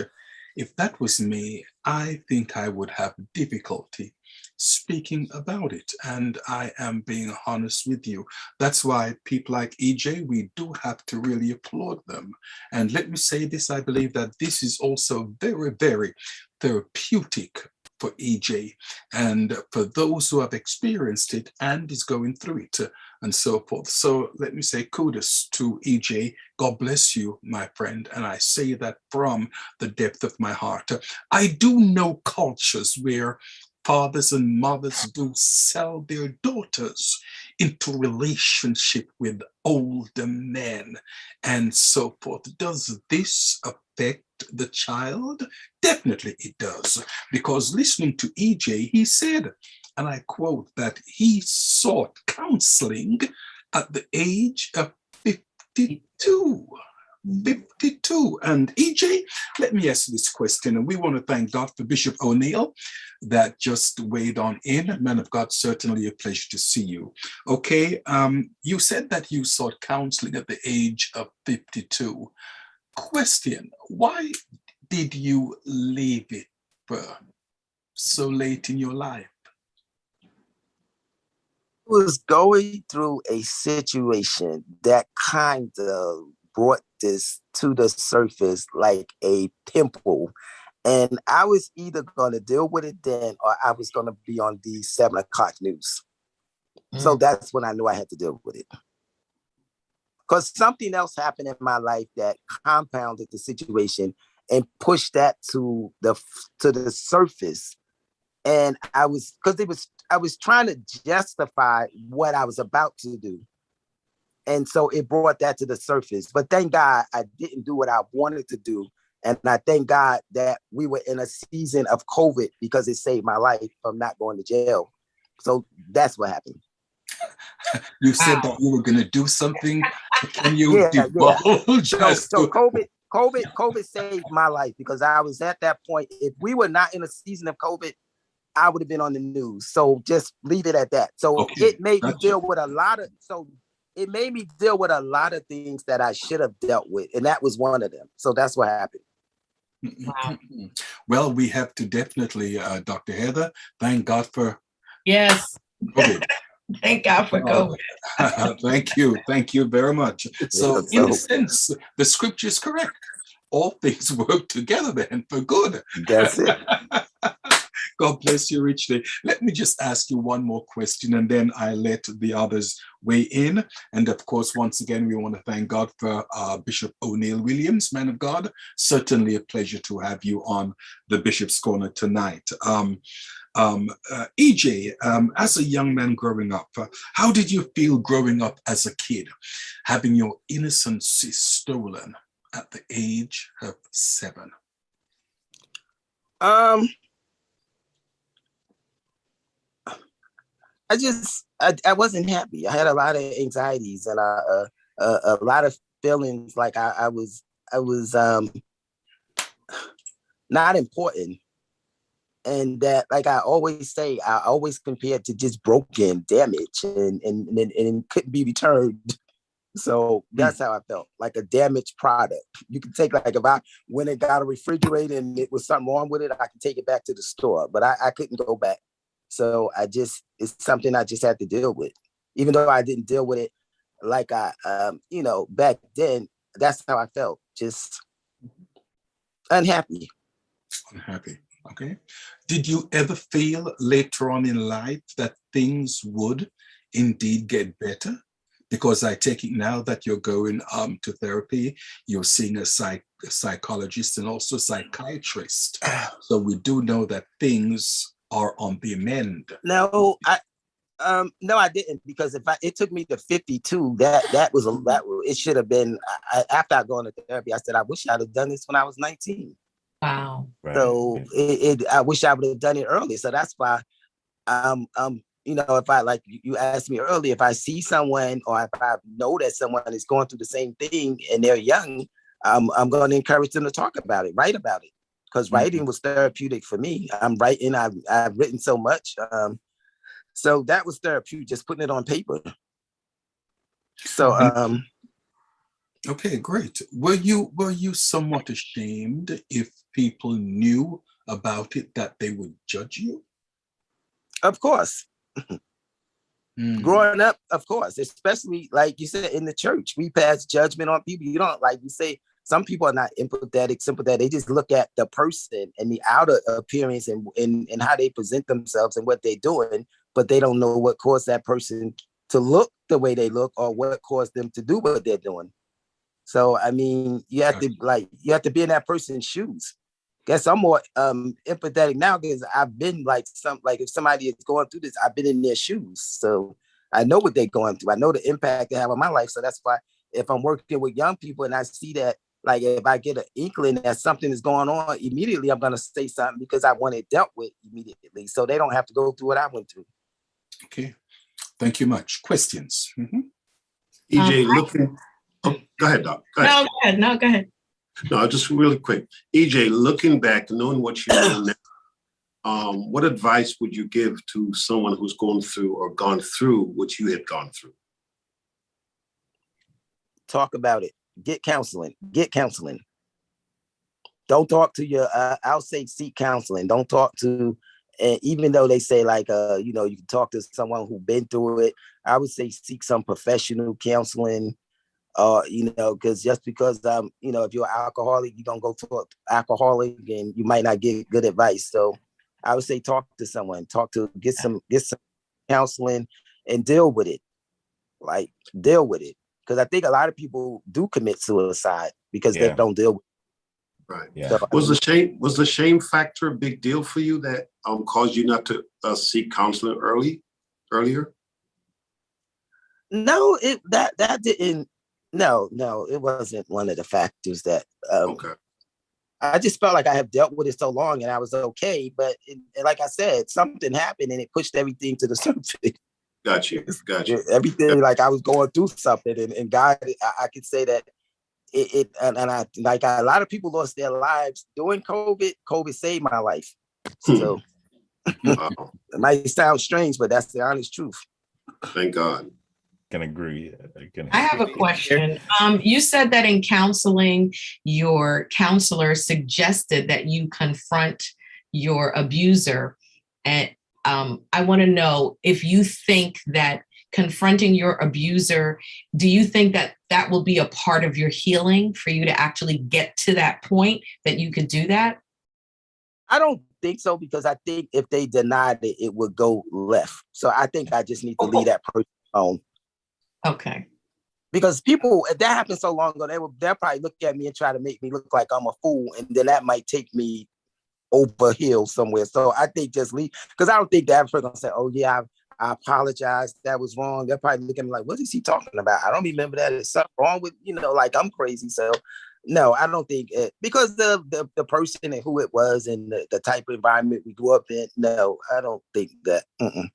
if that was me, I think I would have difficulty speaking about it. And I am being honest with you. That's why people like EJ, we do have to really applaud them. And let me say this, I believe that this is also very, very therapeutic for EJ and for those who have experienced it and is going through it and so forth. So let me say kudos to EJ. God bless you, my friend. And I say that from the depth of my heart. I do know cultures where fathers and mothers do sell their daughters into relationship with older men and so forth. Does this affect the child? Definitely it does, because listening to EJ, he said, and I quote, that he sought counseling at the age of 52. 52. And EJ, let me ask this question, and we want to thank God for Bishop O'Neill that just weighed on in. Man of God, certainly a pleasure to see you. Okay, you said that you sought counseling at the age of 52. Question, why did you leave it for so late in your life? I was going through a situation that kind of brought this to the surface like a pimple. And I was either going to deal with it then or I was going to be on the 7 o'clock news. So that's when I knew I had to deal with it. Because something else happened in my life that compounded the situation and pushed that to the surface. And I was trying to justify what I was about to do. And so it brought that to the surface. But thank God I didn't do what I wanted to do. And I thank God that we were in a season of COVID because it saved my life from not going to jail. So that's what happened. You said that you were going to do something. Can you divulge? Yeah. So COVID saved my life because I was at that point. If we were not in a season of COVID, I would have been on the news. So just leave it at that. So it made me deal with a lot of things that I should have dealt with. And that was one of them. So that's what happened. Wow. Well, we have to definitely, Dr. Heather, thank God for yes. COVID. Thank God for COVID. Thank you very much. So in a sense, the scripture is correct. All things work together then for good. That's it. God bless you richly. Let me just ask you one more question and then I let the others weigh in. And of course, once again, we want to thank God for Bishop O'Neill Williams, man of God. Certainly a pleasure to have you on the Bishop's Corner tonight. EJ, as a young man growing up, how did you feel growing up as a kid, having your innocence stolen at the age of 7? I wasn't happy. I had a lot of anxieties and a lot of feelings like I was not important. And that, like I always say, I always compare it to just broken damage and couldn't be returned. So that's how I felt, like a damaged product. You can take, like, if I went and got a refrigerator and it was something wrong with it, I can take it back to the store, but I couldn't go back. So it's something I just had to deal with. Even though I didn't deal with it like back then, that's how I felt, just unhappy. Unhappy. Okay. Did you ever feel later on in life that things would indeed get better? Because I take it now that you're going to therapy, you're seeing a psychologist and also psychiatrist. So we do know that things are on the mend. No, I didn't, because it took me to 52. It should have been after I go into therapy. I said, I wish I'd have done this when I was 19. Wow. Right. So I wish I would have done it early. So that's why, if I, like you asked me earlier, if I see someone or if I know that someone is going through the same thing and they're young, I'm going to encourage them to talk about it, write about it, because writing was therapeutic for me. I'm writing. I've written so much. So that was therapeutic, just putting it on paper. So okay, great. Were you somewhat ashamed if people knew about it, that they would judge you? Of course. Growing up, of course, especially like you said, in the church, we pass judgment on people. You don't, like you say, some people are not empathetic, sympathetic. They just look at the person and the outer appearance and how they present themselves and what they're doing, but they don't know what caused that person to look the way they look or what caused them to do what they're doing. So, I mean, you have to be in that person's shoes. Guess I'm more empathetic now because I've been if somebody is going through this, I've been in their shoes. So I know what they're going through. I know the impact they have on my life. So that's why if I'm working with young people and I see that, like, if I get an inkling that something is going on, immediately I'm going to say something because I want it dealt with immediately. So they don't have to go through what I went through. Okay. Thank you much. Questions? EJ, looking. Oh, go ahead, Doc. Go ahead. No, go ahead. No, just really quick. EJ, looking back, knowing what you know now, what advice would you give to someone who's going through or gone through what you had gone through? Talk about it. Get counseling. Don't talk to your, I'll say seek counseling. Don't talk to, and even though they say like, you can talk to someone who's been through it, I would say seek some professional counseling. Because just because if you're an alcoholic, you're gonna go to an alcoholic and you might not get good advice. So I would say talk to someone, get some counseling and deal with it. Like, deal with it. Because I think a lot of people do commit suicide because they don't deal with it. Right. Yeah. So, Was the shame factor a big deal for you that caused you not to seek counseling earlier? No, that didn't. No, it wasn't one of the factors that. Okay. I just felt like I have dealt with it so long and I was okay, but like I said, something happened and it pushed everything to the surface. Gotcha. Everything, like I was going through something, and God, I could say that a lot of people lost their lives during COVID. COVID saved my life. So Wow. it might sound strange, but that's the honest truth. Thank God. Can agree. I have a question. You said that in counseling, your counselor suggested that you confront your abuser. And I want to know if you think that confronting your abuser, do you think that that will be a part of your healing for you to actually get to that point that you could do that? I don't think so, because I think if they denied it, it would go left. So I think I just need to leave that person alone. Okay. Because people, if that happened so long ago, they'll probably look at me and try to make me look like I'm a fool, and then that might take me over hill somewhere. So I think just leave, because I don't think that person gonna say, "Oh yeah, I apologize, that was wrong." They'll probably look at me like, "What is he talking about? I don't remember that. There's something wrong with like I'm crazy." So no, I don't think it, because the person and who it was and the type of environment we grew up in. No, I don't think that. Okay.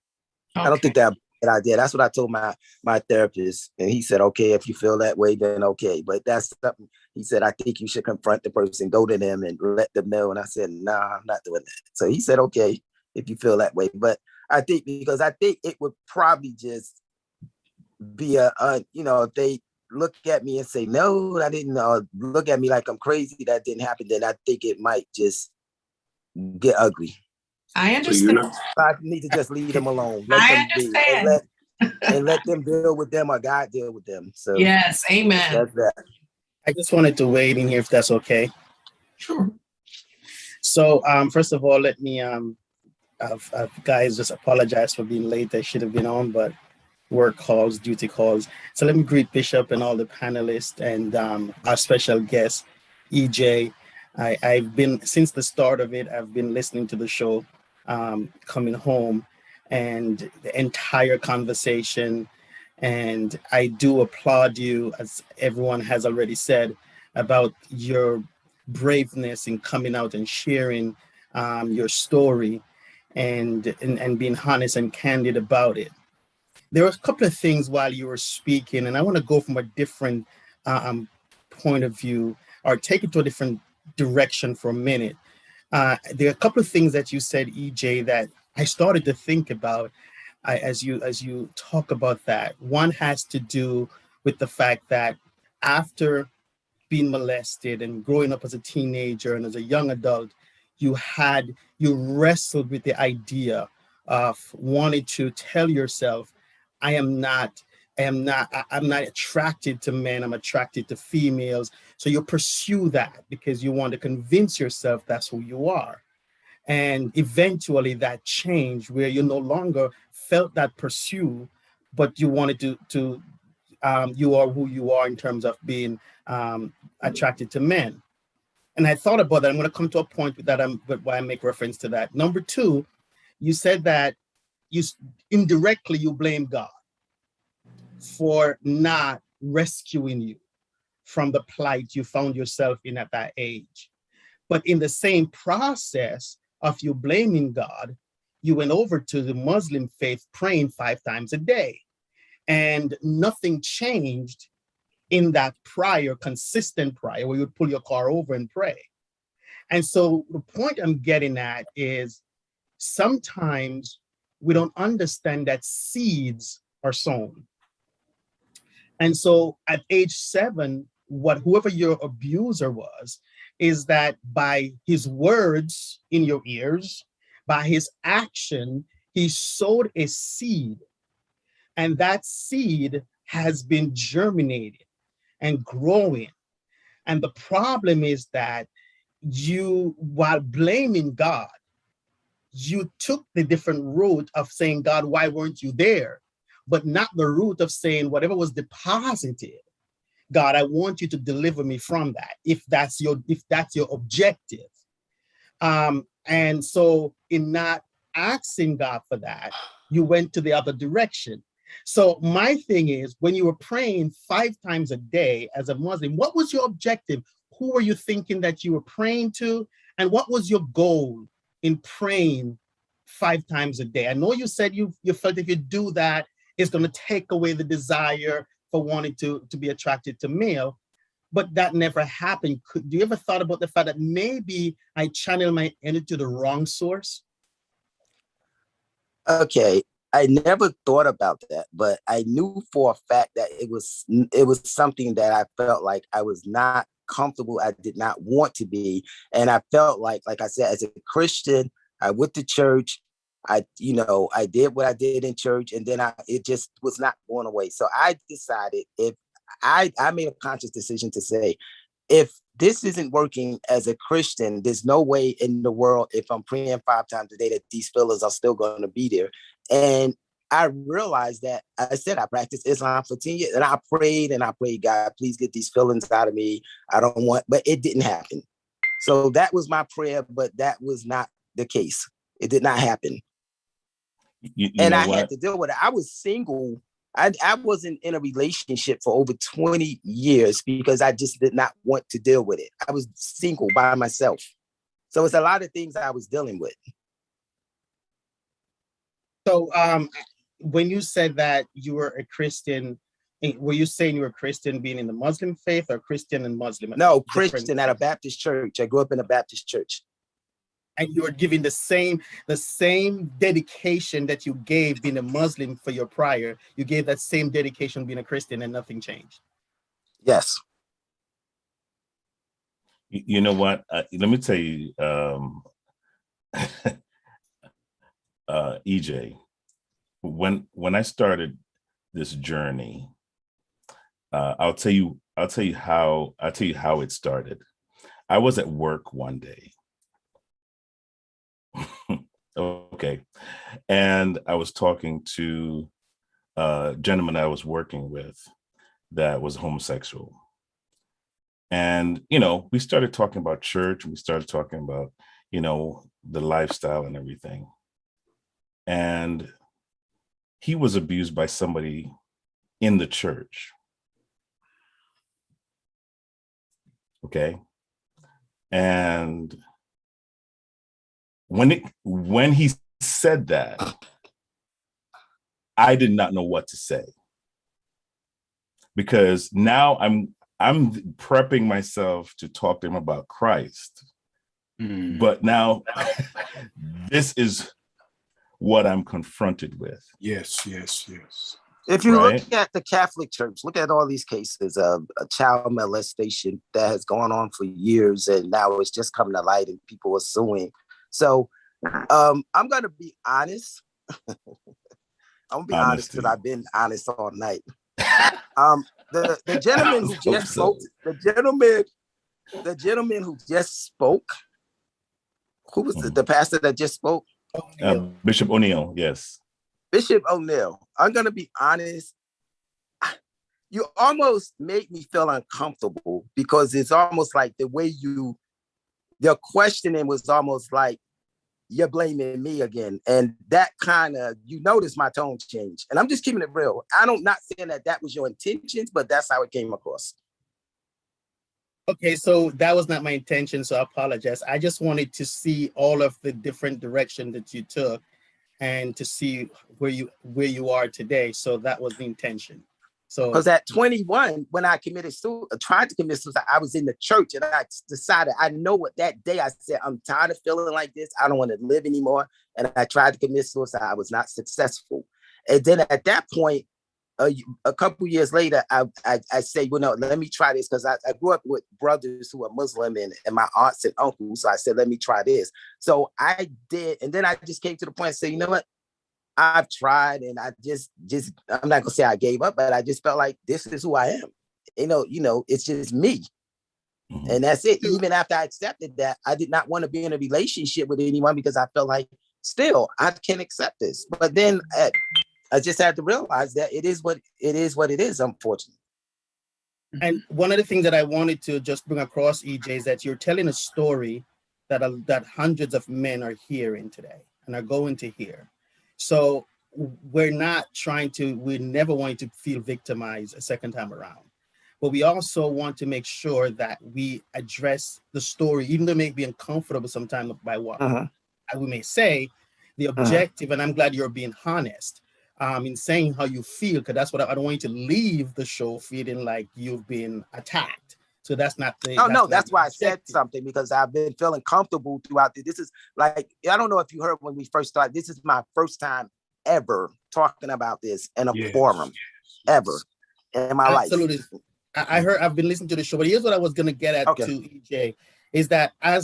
I don't think that. Idea. That's what I told my therapist, and he said, "Okay, if you feel that way, then okay." But that's something He said, I think you should confront the person, go to them and let them know. And I said, nah, I'm not doing that. So he said, okay, if you feel that way. But I think it would probably just be if they look at me and say, no, I didn't, look at me like I'm crazy, that didn't happen, then I think it might just get ugly. I understand. So I need to just leave them alone. I understand. And let them deal with them, or God deal with them. So yes, amen. That's that. I just wanted to wade in here if that's okay. Sure. So first of all, let me guys just apologize for being late. I should have been on, but work calls, duty calls. So let me greet Bishop and all the panelists and our special guest, EJ. I've been, since the start of it, I've been listening to the show coming home and the entire conversation. And I do applaud you, as everyone has already said, about your braveness in coming out and sharing your story and being honest and candid about it. There were a couple of things while you were speaking, and I want to go from a different point of view, or take it to a different direction for a minute. There are a couple of things that you said, EJ, that I started to think about as you talk about that. One has to do with the fact that after being molested and growing up as a teenager and as a young adult, you wrestled with the idea of wanting to tell yourself, I'm not attracted to men, I'm attracted to females. So you pursue that because you want to convince yourself that's who you are. And eventually that changed where you no longer felt that pursue, but you wanted to you are who you are in terms of being attracted to men. And I thought about that. I'm going to come to a point with that, why I make reference to that. Number two, you said that you indirectly you blame God for not rescuing you from the plight you found yourself in at that age. But in the same process of you blaming God, you went over to the Muslim faith praying 5 times a day. And nothing changed in that consistent prayer where you'd pull your car over and pray. And so the point I'm getting at is sometimes we don't understand that seeds are sown. And so at age 7, whoever your abuser was, is that by his words in your ears, by his action, he sowed a seed. And that seed has been germinated and growing. And the problem is that you, while blaming God, you took the different route of saying, God, why weren't you there? But not the route of saying whatever was deposited, God, I want you to deliver me from that, if that's your objective. And so in not asking God for that, you went to the other direction. So my thing is, when you were praying 5 times a day as a Muslim, what was your objective? Who were you thinking that you were praying to? And what was your goal in praying 5 times a day? I know you said you felt if you do that, it's going to take away the desire for wanting to be attracted to male, but that never happened. Do you ever thought about the fact that maybe I channel my energy to the wrong source? Okay, I never thought about that, but I knew for a fact that it was something that I felt like I was not comfortable. I did not want to be, and I felt like I said, as a Christian, I went to church. I did what I did in church, and then it just was not going away. So I decided, if I made a conscious decision to say, if this isn't working as a Christian, there's no way in the world, if I'm praying 5 times a day, that these feelings are still going to be there. And I realized that, I said, I practiced Islam for 10 years, and I prayed, God, please get these feelings out of me. But it didn't happen. So that was my prayer, but that was not the case. It did not happen. And I had to deal with it. I was single. I wasn't in a relationship for over 20 years because I just did not want to deal with it. I was single by myself. So it's a lot of things I was dealing with. So when you said that you were a Christian Were you saying you were Christian being in the Muslim faith or Christian and Muslim? No, Christian at a Baptist church. I grew up in a Baptist church. And you were giving the same dedication that you gave being a Muslim for your prior, you gave that same dedication being a Christian, and nothing changed. Yes. You know what? Let me tell you, EJ, when I started this journey, I'll tell you how it started. I was at work one day. Okay. And I was talking to a gentleman I was working with that was homosexual. And, we started talking about church, and we started talking about, the lifestyle and everything. And he was abused by somebody in the church. Okay. And when he said that, I did not know what to say, because now I'm prepping myself to talk to him about Christ. But now this is what I'm confronted with. Yes. If you look at the Catholic Church, look at all these cases of a child molestation that has gone on for years, and now it's just coming to light and people are suing. So I'm going to be honest. I'm going to be honest because I've been honest all night. The gentleman who just spoke, the gentleman who just spoke, who was the pastor that just spoke? Bishop O'Neill, yes. Bishop O'Neill. I'm going to be honest. You almost made me feel uncomfortable, because it's almost like the way your questioning was almost like you're blaming me again. And that kind of, notice my tone change. And I'm just keeping it real. I'm not saying that was your intentions, but that's how it came across. Okay, so that was not my intention, so I apologize. I just wanted to see all of the different direction that you took and to see where you are today. So that was the intention. So because at 21, when I tried to commit suicide, I was in the church, and I decided, I know what that day I said, I'm tired of feeling like this. I don't want to live anymore. And I tried to commit suicide. I was not successful. And then at that point, a couple years later, I say, well, no, let me try this, because I grew up with brothers who are Muslim and my aunts and uncles. So I said, let me try this. So I did. And then I just came to the point and said, you know what? I've tried, and I just I'm not gonna say I gave up, but I just felt like this is who I am. It's just me. Mm-hmm. And that's it. Even after I accepted that, I did not want to be in a relationship with anyone, because I felt like still I can't accept this. But then I just had to realize that it is what it is, unfortunately. And one of the things that I wanted to just bring across, EJ, is that you're telling a story that hundreds of men are hearing today and are going to hear. So we're never want to feel victimized a second time around. But we also want to make sure that we address the story, even though it may be uncomfortable sometimes by what we may say, the objective, and I'm glad you're being honest in saying how you feel, because that's what I don't want you to leave the show feeling like you've been attacked. So that's not the. That's why I said something, because I've been feeling comfortable throughout this. Is like, I don't know if you heard when we first started, this is my first time ever talking about this in a forum, ever in my life. Absolutely. I've been listening to the show, but here's what I was going to get at to EJ, is that I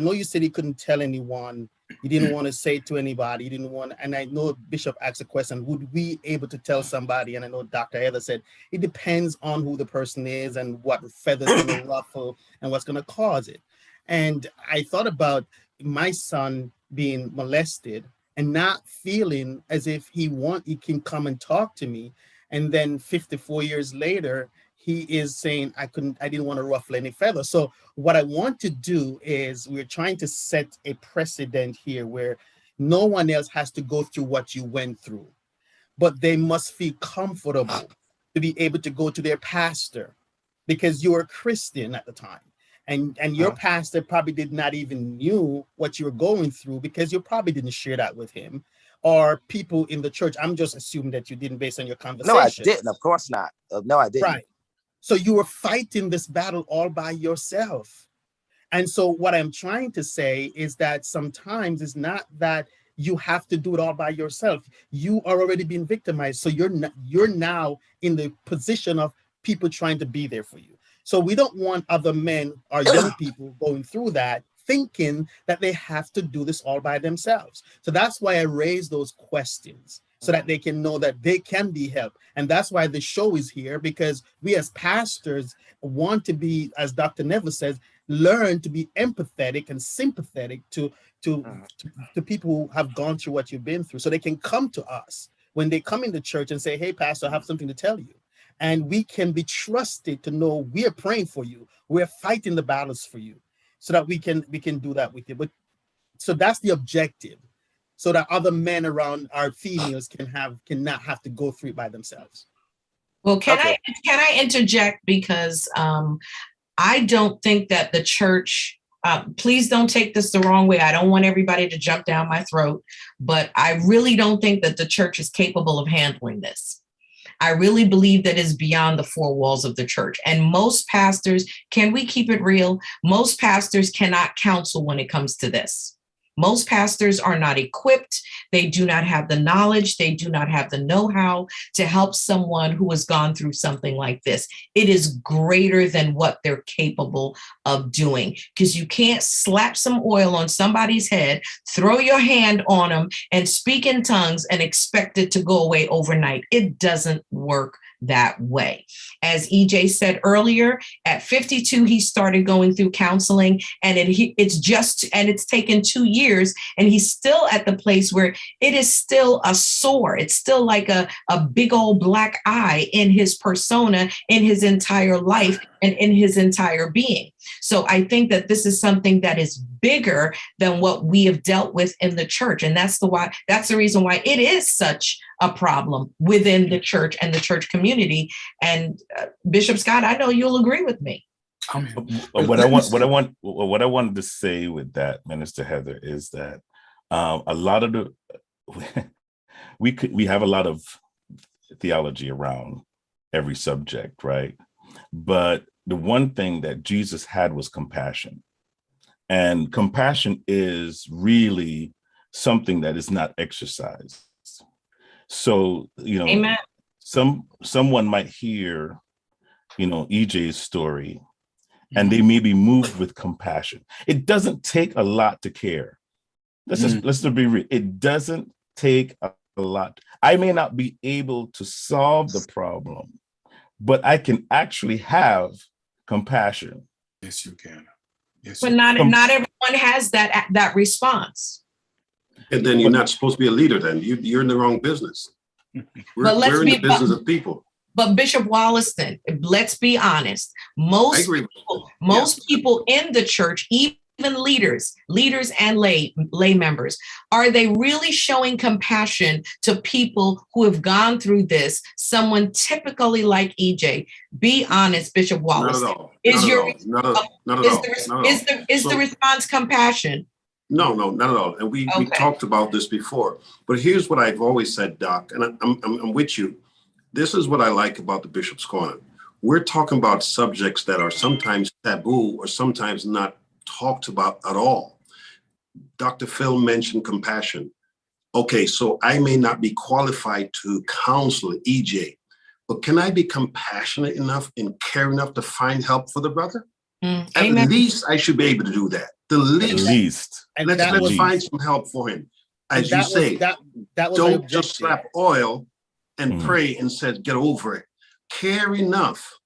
know you said you couldn't tell anyone, you didn't want to say it to anybody, and I know Bishop asked a question, would we able to tell somebody? And I know Dr. Heather said, it depends on who the person is and what feathers going to ruffle and what's going to cause it. And I thought about my son being molested and not feeling as if he can come and talk to me. And then 54 years later, he is saying, I didn't want to ruffle any feathers. So what I want to do is we're trying to set a precedent here where no one else has to go through what you went through, but they must feel comfortable to be able to go to their pastor, because you were a Christian at the time. And your pastor probably did not even knew what you were going through because you probably didn't share that with him or people in the church. I'm just assuming that you didn't based on your conversation. No, I didn't. Of course not. No, I didn't. Right. So you were fighting this battle all by yourself. And so what I'm trying to say is that sometimes it's not that you have to do it all by yourself. You are already being victimized. So you're now in the position of people trying to be there for you. So we don't want other men or young people going through that, thinking that they have to do this all by themselves. So that's why I raise those questions so that they can know that they can be helped. And that's why the show is here, because we as pastors want to be, as Dr. Neville says, learn to be empathetic and sympathetic to people who have gone through what you've been through, so they can come to us when they come into church and say, hey, pastor, I have something to tell you. And we can be trusted to know we are praying for you. We're fighting the battles for you, so that we can do that with you. But so that's the objective, so that other men around our females cannot have to go through it by themselves. Well, can I interject, because I don't think that the church, please don't take this the wrong way. I don't want everybody to jump down my throat, but I really don't think that the church is capable of handling this. I really believe that is beyond the four walls of the church. And most pastors, can we keep it real? Most pastors cannot counsel when it comes to this. Most pastors are not equipped. They do not have the knowledge. They do not have the know-how to help someone who has gone through something like this. It is greater than what they're capable of doing, because you can't slap some oil on somebody's head, throw your hand on them, and speak in tongues and expect it to go away overnight. It doesn't work that way. As EJ said earlier, at 52, he started going through counseling, and it's taken 2 years, and he's still at the place where it is still a sore. It's still like a big old black eye in his persona, in his entire life, and in his entire being. So I think that this is something that is bigger than what we have dealt with in the church. And that's the reason why it is such a problem within the church and the church community. And Bishop Scott, I know you'll agree with me. What I wanted to say with that, Minister Heather, is that a lot of we have a lot of theology around every subject, right? But the one thing that Jesus had was compassion. And compassion is really something that is not exercised. So, Amen. Someone might hear, EJ's story, and they may be moved with compassion. It doesn't take a lot to care. Let's just be real. It doesn't take a lot. I may not be able to solve the problem, but I can actually have compassion. Yes, you can. Yes, but not everyone has that response. And then you're not supposed to be a leader. Then you're in the wrong business. We're in the business of people. But Bishop Wolliston, let's be honest. Most people in the church, even leaders and lay members, are they really showing compassion to people who have gone through this? Someone typically like EJ. Be honest, Bishop Wolliston. Not at all. Is the response compassion? No, not at all. And we talked about this before. But here's what I've always said, Doc, and I'm with you. This is what I like about the Bishop's Corner. We're talking about subjects that are sometimes taboo or sometimes not talked about at all. Dr. Phil mentioned compassion. Okay, so I may not be qualified to counsel EJ, but can I be compassionate enough and care enough to find help for the brother? At least I should be able to do that. The least. Let's find some help for him. As you say, don't just slap oil and pray and say, get over it. Care enough,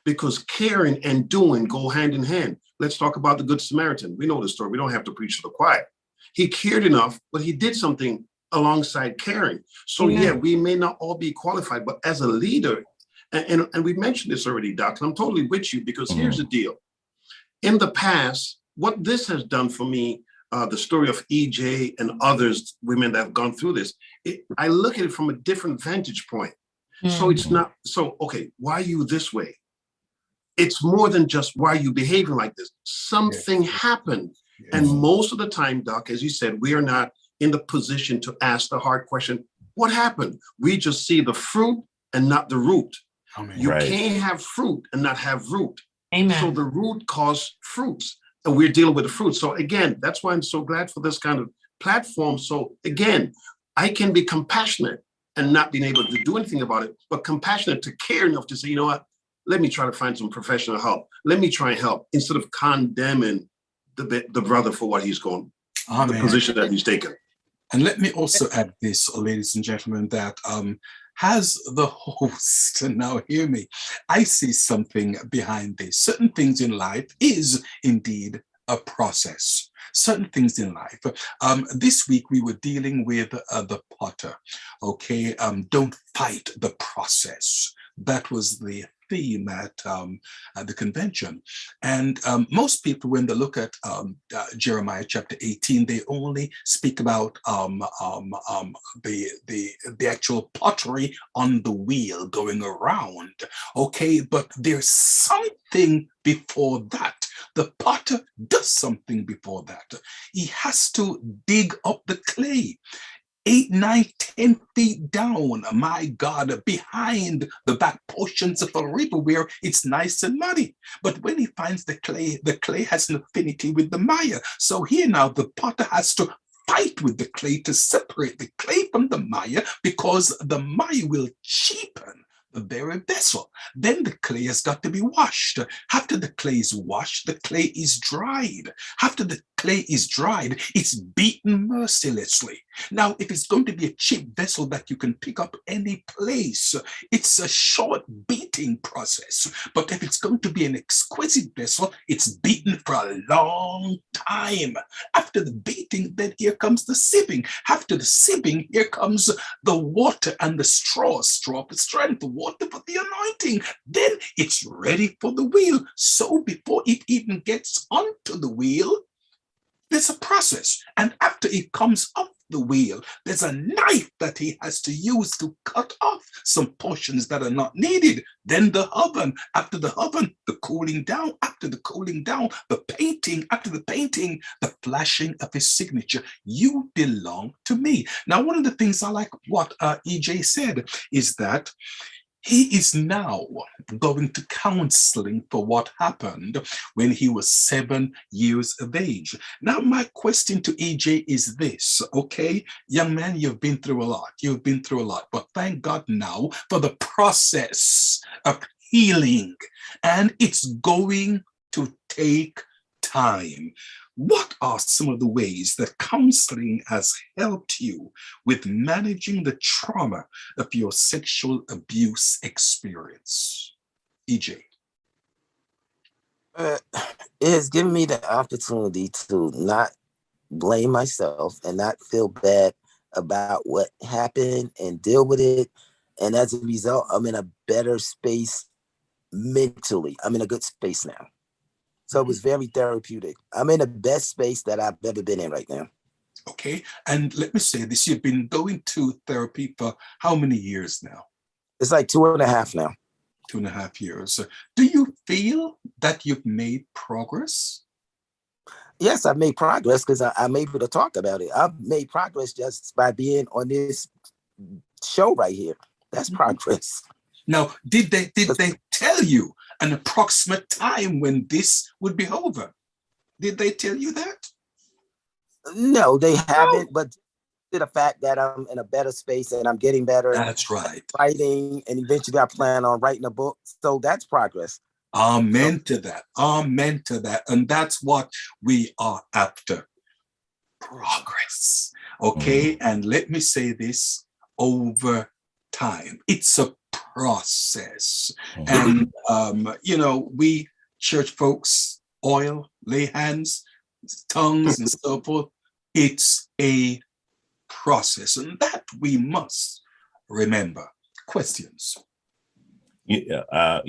because caring and doing go hand in hand. Let's talk about the Good Samaritan. We know the story. We don't have to preach to the choir. He cared enough, but he did something alongside caring. So we may not all be qualified, but as a leader, and we mentioned this already, Doc, and I'm totally with you, because here's the deal. In the past, what this has done for me, the story of EJ and others, women that have gone through this, I look at it from a different vantage point. So it's not, okay, why are you this way? it's more than just why are you behaving like this. Something happened. Yes. And most of the time, Doc, as you said, we are not in the position to ask the hard question, what happened? We just see the fruit and not the root. Amen. You Right. can't have fruit and not have root. Amen. So the root causes fruits, and we're dealing with the fruit. So again, that's why I'm so glad for this kind of platform. So again, I can be compassionate and not being able to do anything about it, but compassionate to care enough to say, you know what, let me try to find some professional help. Let me try and help instead of condemning the brother for what he's going, the position that he's taken. And let me also add this, ladies and gentlemen, that as the host, and now hear me, I see something behind this. Certain things in life is indeed a process. Certain things in life. This week we were dealing with the potter. Okay, don't fight the process. That was the theme at the convention. And most people, when they look at Jeremiah chapter 18, they only speak about the actual pottery on the wheel going around. Okay, but there's something before that. The potter does something before that. He has to dig up the clay. 8, 9, 10 feet down, my God, behind the back portions of a river where it's nice and muddy. But when he finds the clay has an affinity with the mire. So here now the potter has to fight with the clay to separate the clay from the mire, because the mire will cheapen the very vessel. Then the clay has got to be washed. After the clay is washed, the clay is dried. After the clay is dried, it's beaten mercilessly. Now, if it's going to be a cheap vessel that you can pick up any place, it's a short beating process. But if it's going to be an exquisite vessel, it's beaten for a long time. After the beating, then here comes the sieving. After the sieving, here comes the water and the straw for strength, water for the anointing. Then it's ready for the wheel. So before it even gets onto the wheel, there's a process. And after it comes off the wheel, there's a knife that he has to use to cut off some portions that are not needed. Then the oven, after the oven, the cooling down, after the cooling down, the painting, after the painting, the flashing of his signature. You belong to me. Now, one of the things I like what EJ said is that he is now going to counseling for what happened when he was 7 years of age. Now, my question to EJ is this, okay? Young man, you've been through a lot. You've been through a lot. But thank God now for the process of healing. And it's going to take time. What are some of the ways that counseling has helped you with managing the trauma of your sexual abuse experience? EJ. It has given me the opportunity to not blame myself and not feel bad about what happened and deal with it. And as a result, I'm in a better space mentally. I'm in a good space now. So it was very therapeutic. I'm in the best space that I've ever been in right now. Okay. And let me say this, you've been going to therapy for how many years now? It's like 2.5 now. 2.5 years. Do you feel that you've made progress? Yes, I've made progress because I'm able to talk about it. I've made progress just by being on this show right here. That's progress. Now, did they tell you an approximate time when this would be over? Did they tell you that? No, they haven't, but the fact that I'm in a better space and I'm getting better. That's right. Writing, and eventually I plan on writing a book. So that's progress. Amen to that. Amen to that. And that's what we are after. Progress. Okay. And let me say this, over time. It's a process. And, we church folks, oil, lay hands, tongues, and so forth. It's a process. And that we must remember. Questions? Yeah, I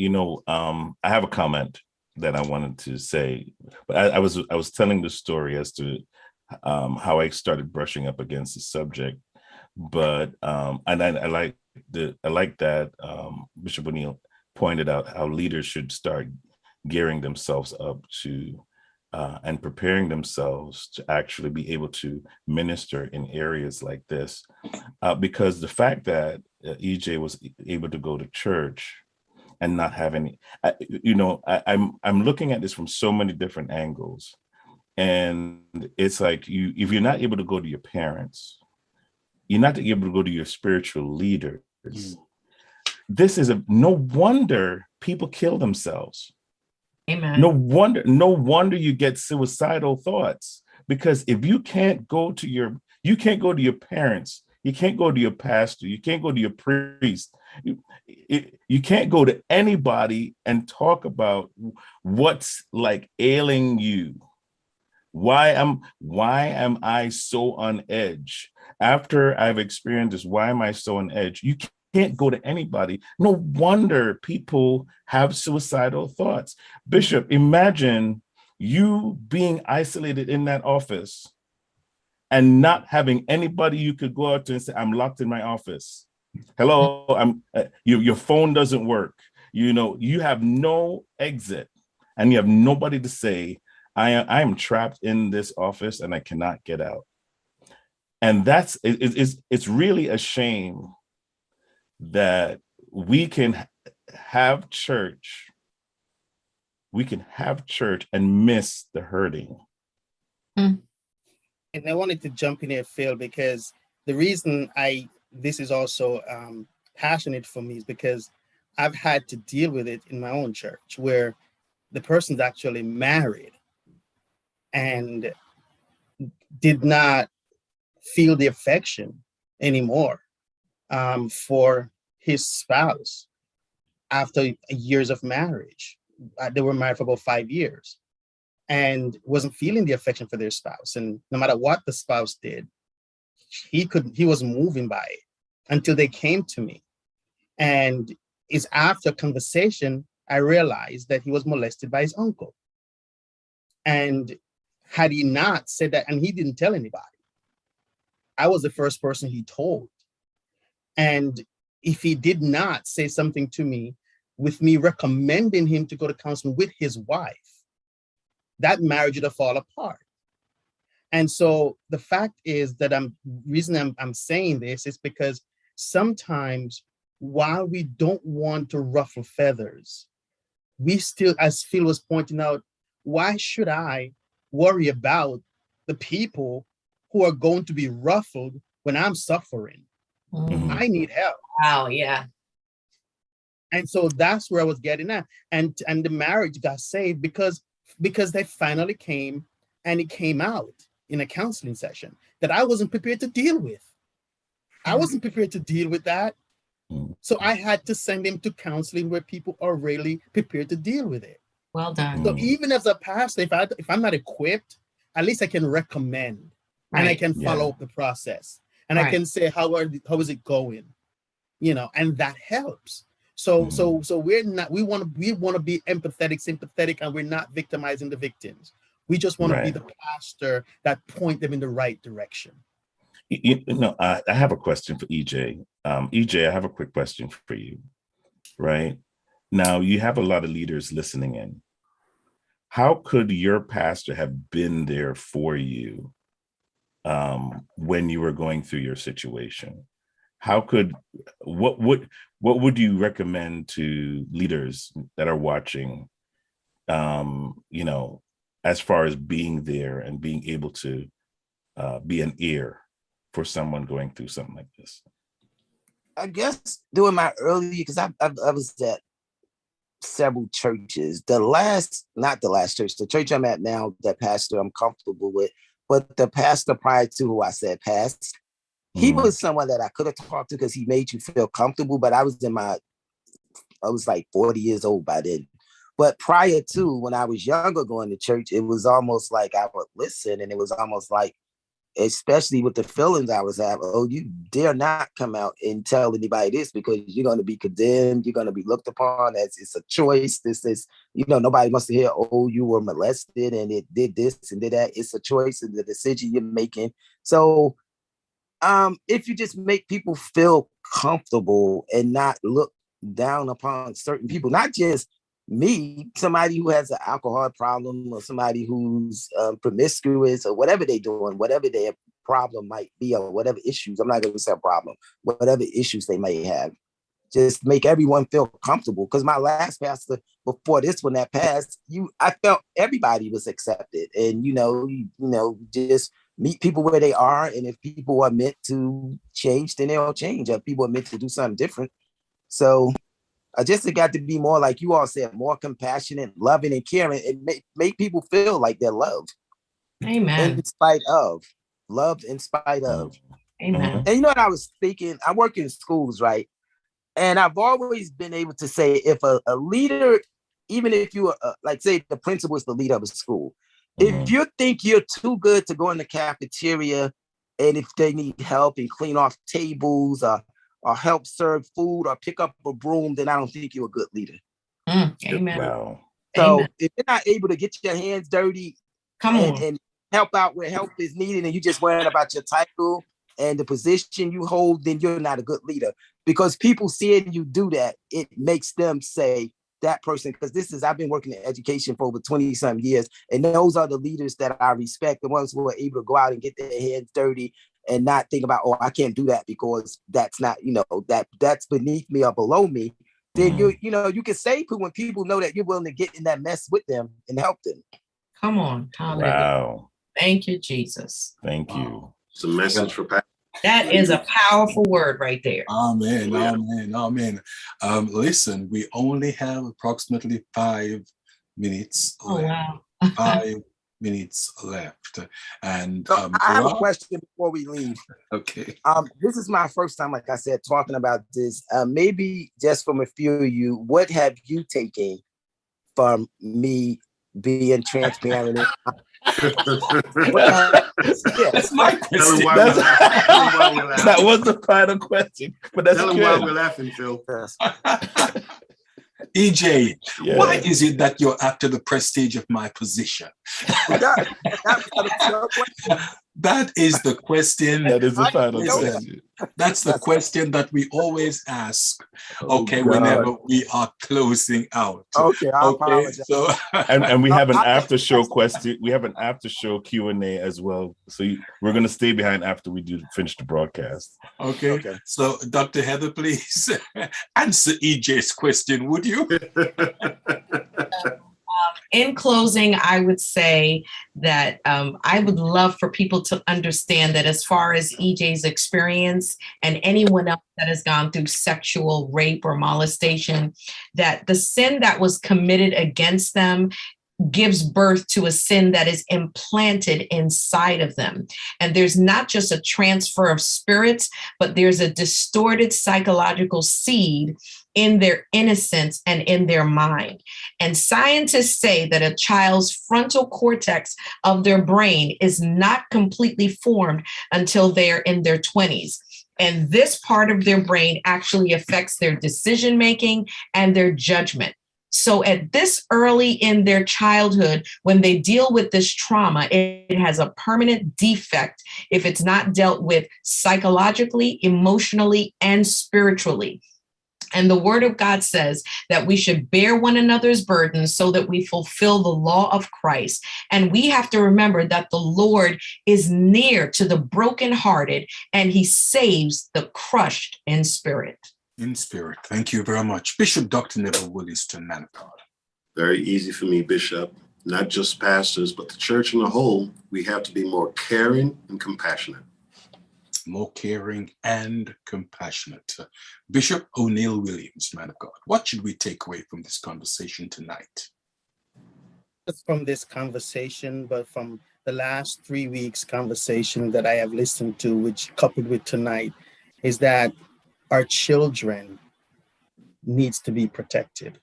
have a comment that I wanted to say, but I was telling the story as to how I started brushing up against the subject, but and I like that Bishop O'Neill pointed out how leaders should start gearing themselves up to and preparing themselves to actually be able to minister in areas like this. Because the fact that EJ was able to go to church and not have any, I'm looking at this from so many different angles. And it's like, if you're not able to go to your parents, you're not able to go to your spiritual leaders. This is no wonder people kill themselves. Amen. No wonder you get suicidal thoughts, because if you can't go to your parents, you can't go to your pastor, you can't go to your priest, you can't go to anybody and talk about what's like ailing you. Why am I so on edge? After I've experienced this, why am I so on edge? You can't go to anybody. No wonder people have suicidal thoughts. Bishop, imagine you being isolated in that office and not having anybody you could go out to and say, I'm locked in my office. Hello, your phone doesn't work. You have no exit and you have nobody to say, I am trapped in this office and I cannot get out. And it's really a shame that we can have church and miss the hurting. And I wanted to jump in here, Phil, because the reason this is also passionate for me is because I've had to deal with it in my own church, where the person's actually married and did not feel the affection anymore for his spouse after years of marriage. They were married for about 5 years and wasn't feeling the affection for their spouse. And no matter what the spouse did, he wasn't moving by it until they came to me. And it's after conversation, I realized that he was molested by his uncle. And had he not said that, and he didn't tell anybody, I was the first person he told. And if he did not say something to me, with me recommending him to go to counseling with his wife, that marriage would have fallen apart. And so the fact is that I'm saying this is because sometimes while we don't want to ruffle feathers, we still, as Phil was pointing out, why should I worry about the people who are going to be ruffled when I'm suffering? Mm. I need help. Wow, yeah. And so that's where I was getting at. And the marriage got saved because they finally came, and it came out in a counseling session that I wasn't prepared to deal with. I wasn't prepared to deal with that. So I had to send him to counseling where people are really prepared to deal with it. Well done. So even as a pastor, if I'm not equipped, at least I can recommend, and I can follow up the process, and I can say, how is it going? And that helps. So we want to be empathetic, sympathetic, and we're not victimizing the victims. We just want to be the pastor that point them in the right direction. I have a question for EJ. EJ, I have a quick question for you. Right now, you have a lot of leaders listening in. How could your pastor have been there for you when you were going through your situation? What would you recommend to leaders that are watching, as far as being there and being able to be an ear for someone going through something like this? I guess during my early, because I was at several churches. Not the last church, the church I'm at now, that pastor I'm comfortable with, but the pastor prior to who I said passed, he was someone that I could have talked to because he made you feel comfortable. But I was like 40 years old by then. But prior to, when I was younger going to church, it was almost like I would listen, and it was almost like, especially with the feelings I was having, you dare not come out and tell anybody this because you're going to be condemned. You're going to be looked upon as it's a choice. This is, nobody wants to hear, you were molested and it did this and did that. It's a choice and the decision you're making. So if you just make people feel comfortable and not look down upon certain people, not just me, somebody who has an alcohol problem or somebody who's promiscuous or whatever they're doing, whatever their problem might be or whatever issues, I'm not going to say a problem, whatever issues they may have, just make everyone feel comfortable. Because my last pastor, before this one that passed, I felt everybody was accepted, and just meet people where they are, and if people are meant to change, then they'll change. If people are meant to do something different, so I just got to be more, like you all said, more compassionate, loving, and caring, and make people feel like they're loved. Amen. In spite of, loved in spite of. Amen. And you know what I was thinking? I work in schools, right? And I've always been able to say, if a leader, even if you are, like say the principal is the leader of a school, if you think you're too good to go in the cafeteria, and if they need help and clean off tables or help serve food or pick up a broom, then I don't think you're a good leader. Amen. Wow. So Amen. if you're not able to get your hands dirty and help out where help is needed, and you just worrying about your title and the position you hold, then you're not a good leader. Because people seeing you do that, it makes them say that person, because I've been working in education for over 20 some years, and those are the leaders that I respect, the ones who are able to go out and get their hands dirty and not think about, oh, I can't do that because that's not, that's beneath me or below me. Then you can say when people know that you're willing to get in that mess with them and help them. Come on. Hallelujah. Wow. Thank you, Jesus. Thank you. It's a message for Pat. That is a powerful word right there. Amen. Amen. Amen. Listen, we only have approximately 5 minutes left. Wow. 5 minutes left. And so I have a question before we leave. Okay. This is my first time, like I said, talking about this. Maybe just from a few of you, what have you taken from me being transparent? That's my question. That was the final question. But that's Tell him good. why we're laughing, Phil. EJ, why is it that you're after the prestige of my position? That is the question. That is the final question. That's the question that we always ask. Whenever we are closing out. Okay. So and we have an after show question. We have an after show Q&A as well. So we're gonna stay behind after we finish the broadcast. Okay. So Dr. Heather, please answer EJ's question, would you? In closing, I would say that I would love for people to understand that as far as EJ's experience and anyone else that has gone through sexual rape or molestation, that the sin that was committed against them gives birth to a sin that is implanted inside of them. And there's not just a transfer of spirits, but there's a distorted psychological seed in their innocence and in their mind. And scientists say that a child's frontal cortex of their brain is not completely formed until they're in their 20s. And this part of their brain actually affects their decision-making and their judgment. So at this early in their childhood, when they deal with this trauma, it has a permanent defect if it's not dealt with psychologically, emotionally, and spiritually. And the word of God says that we should bear one another's burdens so that we fulfill the law of Christ. And we have to remember that the Lord is near to the brokenhearted and he saves the crushed in spirit. In spirit. Thank you very much. Bishop Dr. Neville Wolliston, man of God. Very easy for me, Bishop. Not just pastors, but the church in a whole. We have to be more caring and compassionate. More caring and compassionate. Bishop O'Neill Williams, man of God. What should we take away from this conversation tonight? Just from this conversation, but from the last 3 weeks conversation that I have listened to, which coupled with tonight, is that our children needs to be protected.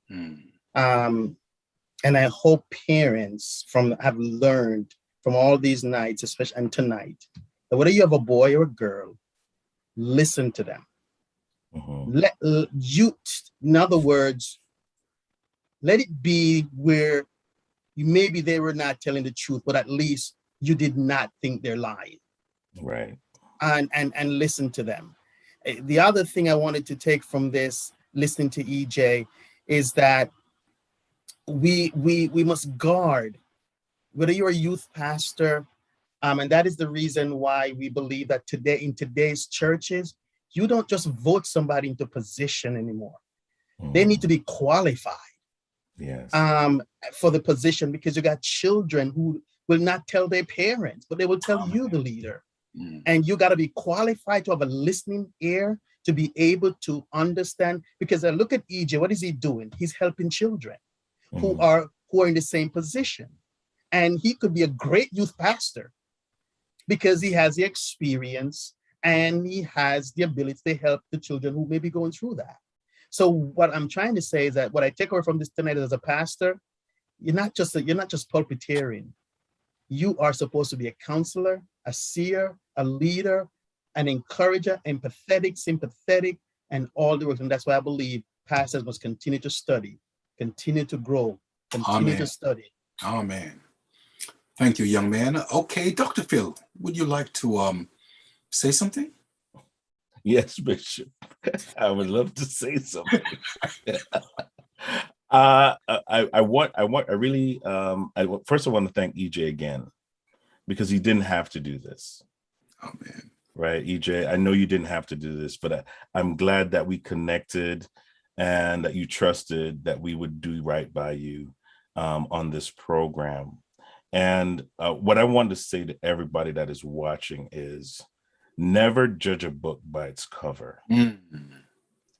And I hope parents have learned from all these nights, especially and tonight, that whether you have a boy or a girl, listen to them. In other words, let it be where maybe they were not telling the truth, but at least you did not think they're lying. Right. And listen to them. The other thing I wanted to take from this, listening to EJ, is that we must guard, whether you're a youth pastor, and that is the reason why we believe that today in today's churches, you don't just vote somebody into position anymore. They need to be qualified Yes. For the position, because you got children who will not tell their parents, but they will tell you, the leader. And you got to be qualified to have a listening ear to be able to understand. Because I look at EJ, what is he doing? He's helping children who are in the same position. And he could be a great youth pastor because he has the experience and he has the ability to help the children who may be going through that. So what I'm trying to say is that what I take away from this tonight as a pastor, you're not just pulpitarian. You are supposed to be a counselor, a seer, a leader, an encourager, empathetic, sympathetic, and all the works. And that's why I believe pastors must continue to study, continue to grow, continue to study. Amen. Thank you, young man. Okay, Dr. Phil, would you like to say something? Yes, Bishop. I would love to say something. First I want to thank EJ again, because he didn't have to do this. Oh man. Right, EJ, I know you didn't have to do this, but I'm glad that we connected and that you trusted that we would do right by you on this program. And what I want to say to everybody that is watching is, never judge a book by its cover.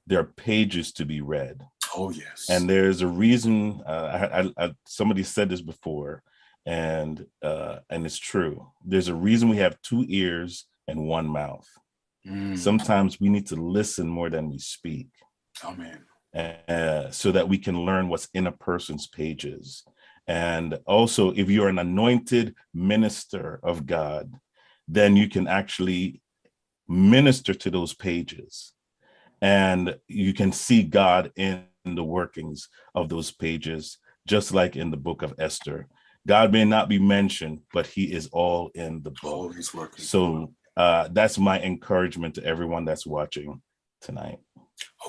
There are pages to be read. Oh, yes. And there's a reason. Somebody said this before, and it's true. There's a reason we have 2 ears and 1 mouth. Sometimes we need to listen more than we speak. Amen. So that we can learn what's in a person's pages. And also, if you're an anointed minister of God, then you can actually minister to those pages, and you can see God in the workings of those pages, just like in the book of Esther. God may not be mentioned, but he is all in the book. Oh, he's working. So that's my encouragement to everyone that's watching tonight.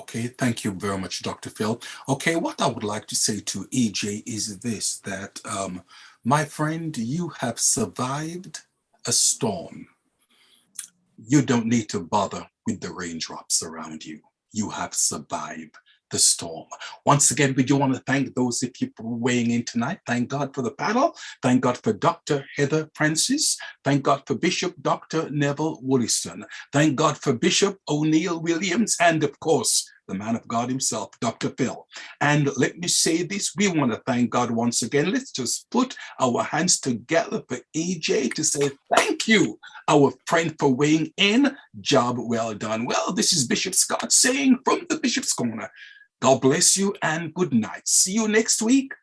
Okay, thank you very much, Dr. Phil. Okay, what I would like to say to EJ is this, that my friend, you have survived a storm. You don't need to bother with the raindrops around you. You have survived the storm. Once again, we do want to thank those of you for weighing in tonight. Thank God for the panel. Thank God for Dr. Heather Francis. Thank God for Bishop Dr. Neville Wolliston. Thank God for Bishop O'Neill Williams, and of course, the man of God himself, Dr. Phil. And let me say this, we want to thank God once again. Let's just put our hands together for EJ to say thank you, our friend, for weighing in. Job well done. Well, this is Bishop Scott saying from the Bishop's Corner, God bless you and good night. See you next week.